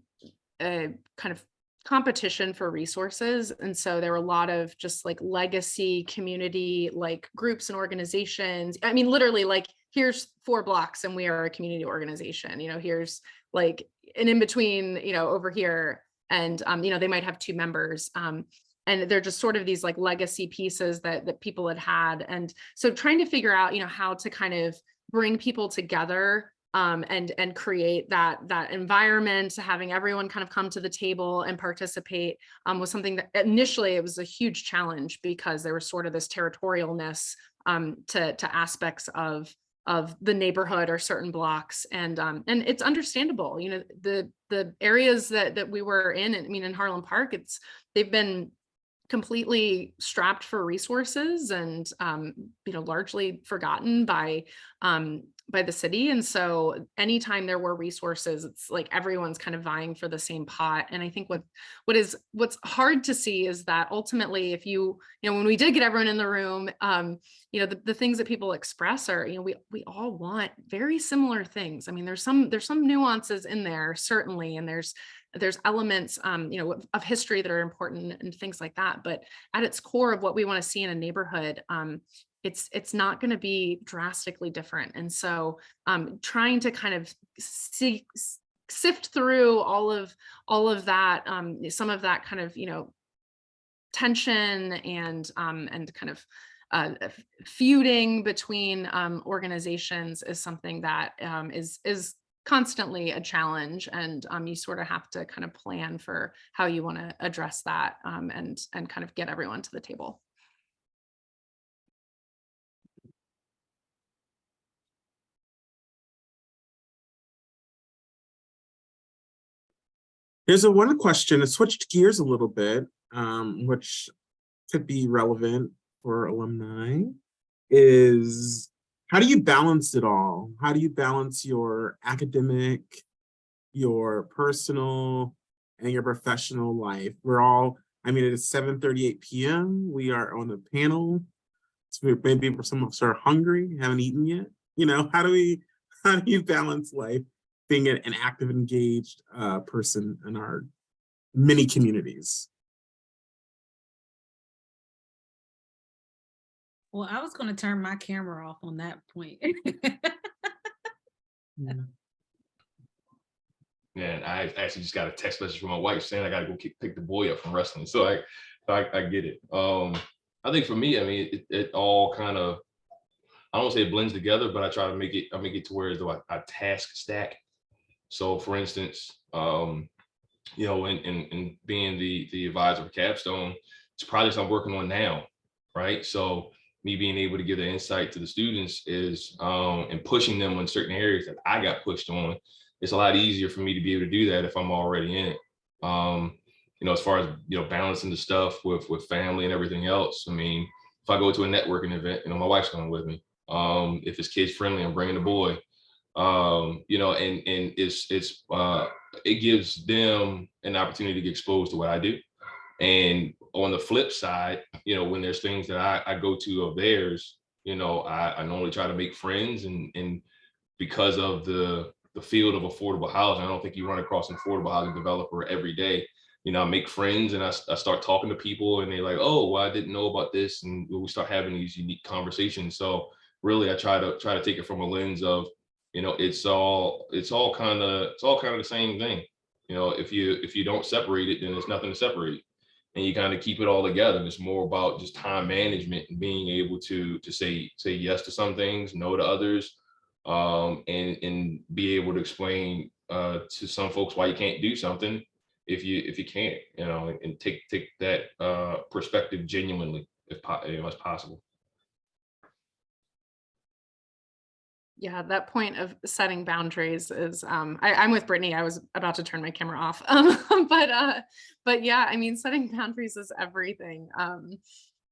kind of competition for resources. And so there were a lot of just like legacy community, like groups and organizations. I mean, literally, like, here's 4 blocks and we are a community organization, here's like an in between, over here. And, they might have 2 members. And they're just sort of these like legacy pieces that people had. And so trying to figure out, how to kind of bring people together and create that environment, having everyone kind of come to the table and participate was something that initially it was a huge challenge, because there was sort of this territorialness to aspects of the neighborhood or certain blocks, and it's understandable. The areas that we were in, I mean, in Harlem Park, they've been completely strapped for resources and largely forgotten by the city. And so anytime there were resources, it's like everyone's kind of vying for the same pot. And I think what's hard to see is that ultimately, if when we did get everyone in the room, the things that people express are, we all want very similar things. I mean, there's some nuances in there, certainly, and there's elements, of history that are important and things like that. But at its core of what we want to see in a neighborhood, it's not going to be drastically different. And so trying to kind of sift through all of that, some of that kind of, tension and kind of feuding between organizations is something that is constantly a challenge, and you sort of have to kind of plan for how you want to address that, and kind of get everyone to the table. Here's one question. It switched gears a little bit, which could be relevant for alumni, is how do you balance it all? How do you balance your academic, your personal, and your professional life? It is 7:38 p.m. We are on a panel. So maybe some of us are hungry, haven't eaten yet. How do you balance life being an active, engaged person in our many communities? Well, I was going to turn my camera off on that point. Man, I actually just got a text message from my wife saying I got to go pick the boy up from wrestling. So I get it. I think for me, it all kind of, I don't say it blends together, but I try to make it to where as though I task stack. So for instance, in being the advisor for Capstone, it's projects I'm working on now, right? So me being able to give the insight to the students is, and pushing them on certain areas that I got pushed on, it's a lot easier for me to be able to do that if I'm already in it. As far as, balancing the stuff with family and everything else. If I go to a networking event, my wife's going with me. If it's kids friendly, I'm bringing the boy. And it gives them an opportunity to get exposed to what I do. And on the flip side, when there's things that I go to of theirs, I normally try to make friends, and because of the field of affordable housing, I don't think you run across an affordable housing developer every day. I make friends and I start talking to people, and they're like, oh, well, I didn't know about this. And we start having these unique conversations. So really, I try to take it from a lens of, it's all kind of the same thing. If you don't separate it, then there's nothing to separate, and you kind of keep it all together. And it's more about just time management and being able to say yes to some things, no to others, and be able to explain to some folks why you can't do something if you can't, and take that perspective genuinely if as possible. Yeah, that point of setting boundaries is, I'm with Brittany. I was about to turn my camera off, but yeah, setting boundaries is everything.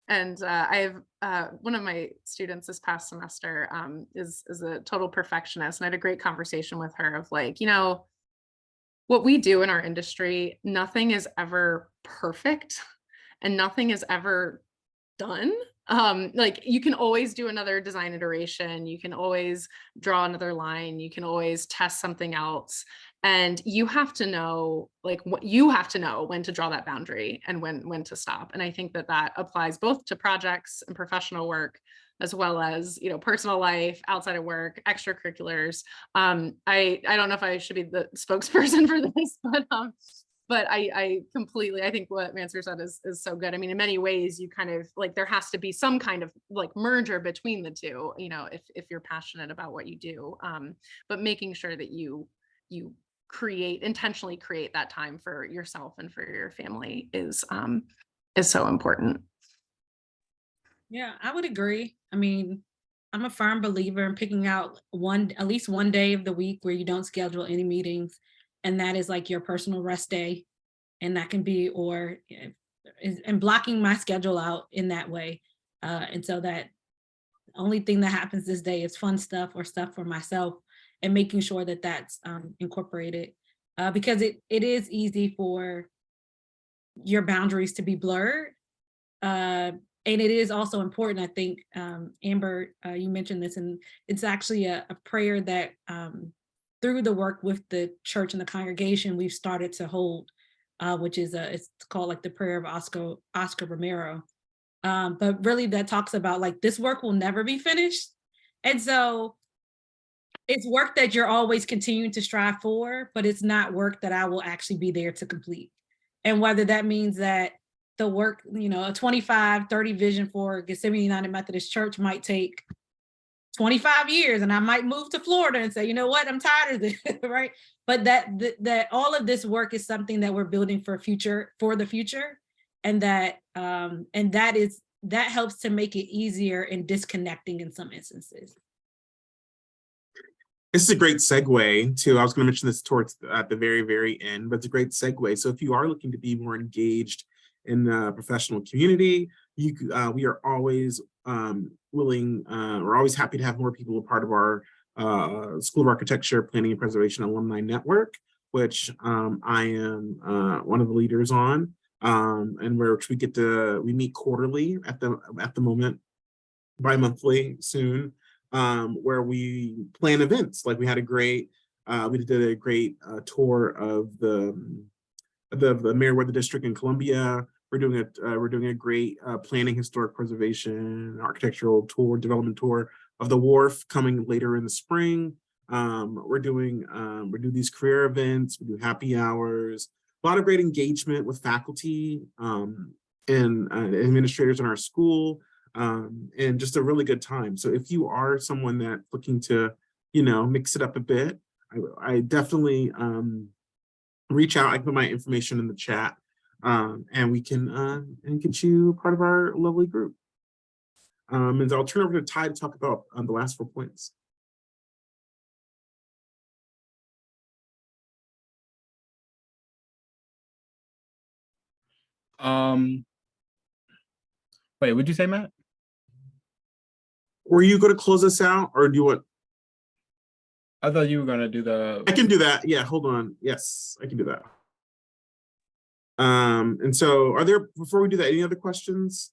And I have one of my students this past semester is a total perfectionist, and I had a great conversation with her of like, what we do in our industry, nothing is ever perfect and nothing is ever done. Like you can always do another design iteration, you can always draw another line, you can always test something else, and you have to know when to draw that boundary and when to stop. And I think that applies both to projects and professional work, as well as personal life, outside of work, extracurriculars. I don't know if I should be the spokesperson for this, but I completely, I think what Mansur said is so good. In many ways, you kind of like, there has to be some kind of like merger between the two, if you're passionate about what you do, but making sure that you intentionally create that time for yourself and for your family is so important. Yeah, I would agree. I'm a firm believer in picking out at least one day of the week where you don't schedule any meetings, and that is like your personal rest day. And that can be, or and blocking my schedule out in that way. And so that only thing that happens this day is fun stuff or stuff for myself, and making sure that that's incorporated, because it is easy for your boundaries to be blurred. And it is also important, I think, Amber, you mentioned this, and it's actually a prayer that through the work with the church and the congregation, we've started to hold, which is it's called like the prayer of Oscar Romero. But really that talks about like, this work will never be finished. And so it's work that you're always continuing to strive for, but it's not work that I will actually be there to complete. And whether that means that the work, you know, a 25-30 vision for Gethsemane United Methodist Church might take 25 years, and I might move to Florida and say, you know what, I'm tired of this, right? But that all of this work is something that we're building for the future, and that helps to make it easier in disconnecting in some instances. This is a great segue to, I was going to mention this towards at the very, very end, but it's a great segue. So if you are looking to be more engaged in the professional community, we are always willing, we're always happy to have more people a part of our School of Architecture Planning and Preservation Alumni Network, which I am one of the leaders on, and which we meet quarterly at the moment, bi-monthly soon, where we plan events. Like we did a great tour of the Meriwether District in Columbia. We're doing a great planning, historic preservation, architectural tour, development tour of the wharf coming later in the spring. We do these career events, we do happy hours, a lot of great engagement with faculty and administrators in our school, and just a really good time. So if you are someone that's looking to, mix it up a bit, I definitely reach out. I can put my information in the chat, and we can and get you part of our lovely group. And I'll turn over to Ty to talk about the last 4 points. Wait, what'd you say, Matt? Were you going to close us out, or do you want? I thought you were going to do the. I can do that. Yeah, hold on. Yes, I can do that. And so before we do that, any other questions?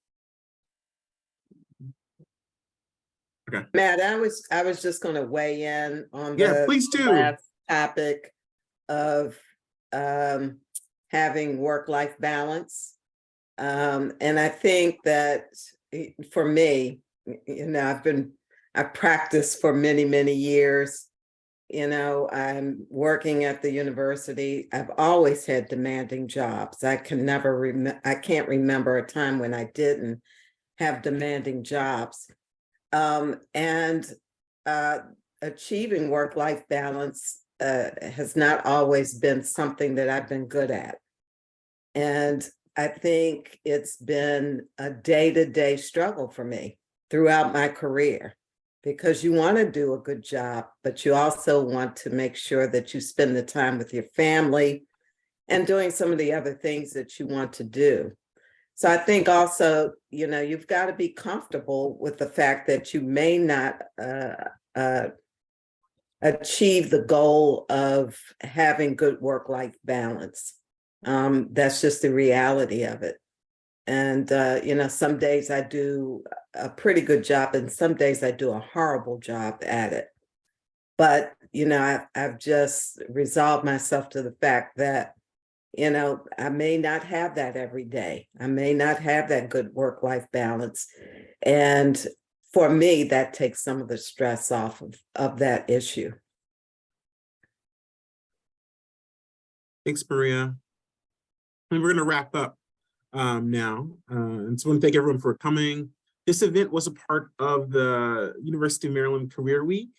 Okay. Matt, I was just going to weigh in on the please do. Last topic of having work-life balance. And I think that for me, I've practiced for many, many years. I'm working at the university. I've always had demanding jobs. I can't remember a time when I didn't have demanding jobs. And achieving work-life balance has not always been something that I've been good at. And I think it's been a day-to-day struggle for me throughout my career, because you want to do a good job, but you also want to make sure that you spend the time with your family and doing some of the other things that you want to do. So I think also, you've got to be comfortable with the fact that you may not achieve the goal of having good work-life balance. That's just the reality of it. And, some days I do a pretty good job, and some days I do a horrible job at it. But, I've just resolved myself to the fact that, I may not have that every day. I may not have that good work-life balance. And for me, that takes some of the stress off of that issue. Thanks, Maria. And we're going to wrap up now. And so I want to thank everyone for coming. This event was a part of the University of Maryland Career Week.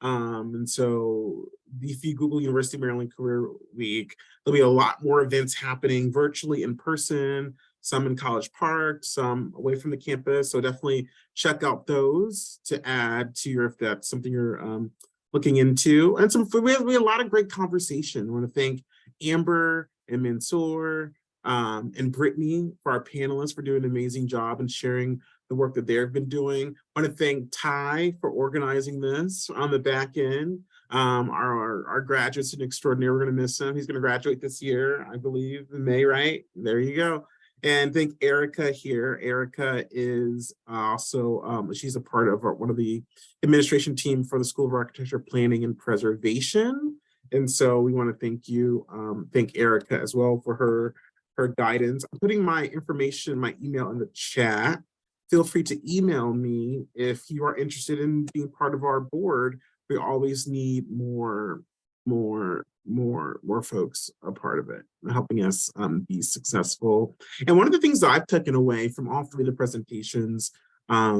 And so if you Google University of Maryland Career Week, there'll be a lot more events happening virtually, in person, some in College Park, some away from the campus. So definitely check out those to add to if that's something you're looking into. And we had a lot of great conversation. I want to thank Amber and Mansoor and Brittany for our panelists for doing an amazing job and sharing the work that they've been doing. I want to thank Ty for organizing this on the back end. Our graduate student extraordinaire, we're going to miss him. He's going to graduate this year, I believe, in May, right? There you go. And thank Erica here. Erica is also, she's a part of one of the administration team for the School of Architecture Planning and Preservation. And so we want to thank you, thank Erica as well for her guidance. I'm putting my information, my email in the chat. Feel free to email me if you are interested in being part of our board. We always need more folks a part of it, helping us be successful. And one of the things that I've taken away from all three of the presentations, I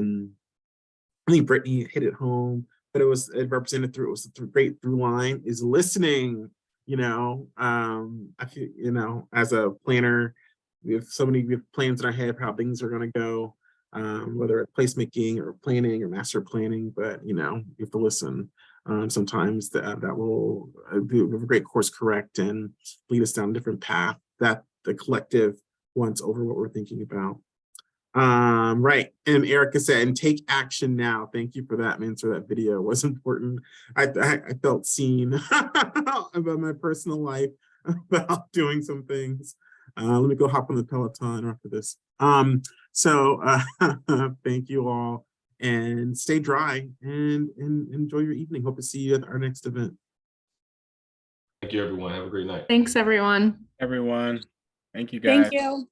think Brittany hit it home, but it represented through, it was a great through line, is listening. You know, I feel, you know, as a planner, we have plans in our head for how things are going to go, whether it's placemaking or planning or master planning, but you know, you have to listen. Sometimes that will do a great course correct and lead us down a different path that the collective wants over what we're thinking about. Right, and Erica said, and take action now. Thank you for that, Mansur. That video was important. I felt seen about my personal life, about doing some things. Let me go hop on the Peloton after this. Thank you all, and stay dry and enjoy your evening. Hope to see you at our next event. Thank you, everyone. Have a great night. Thanks, everyone. Everyone, thank you guys. Thank you.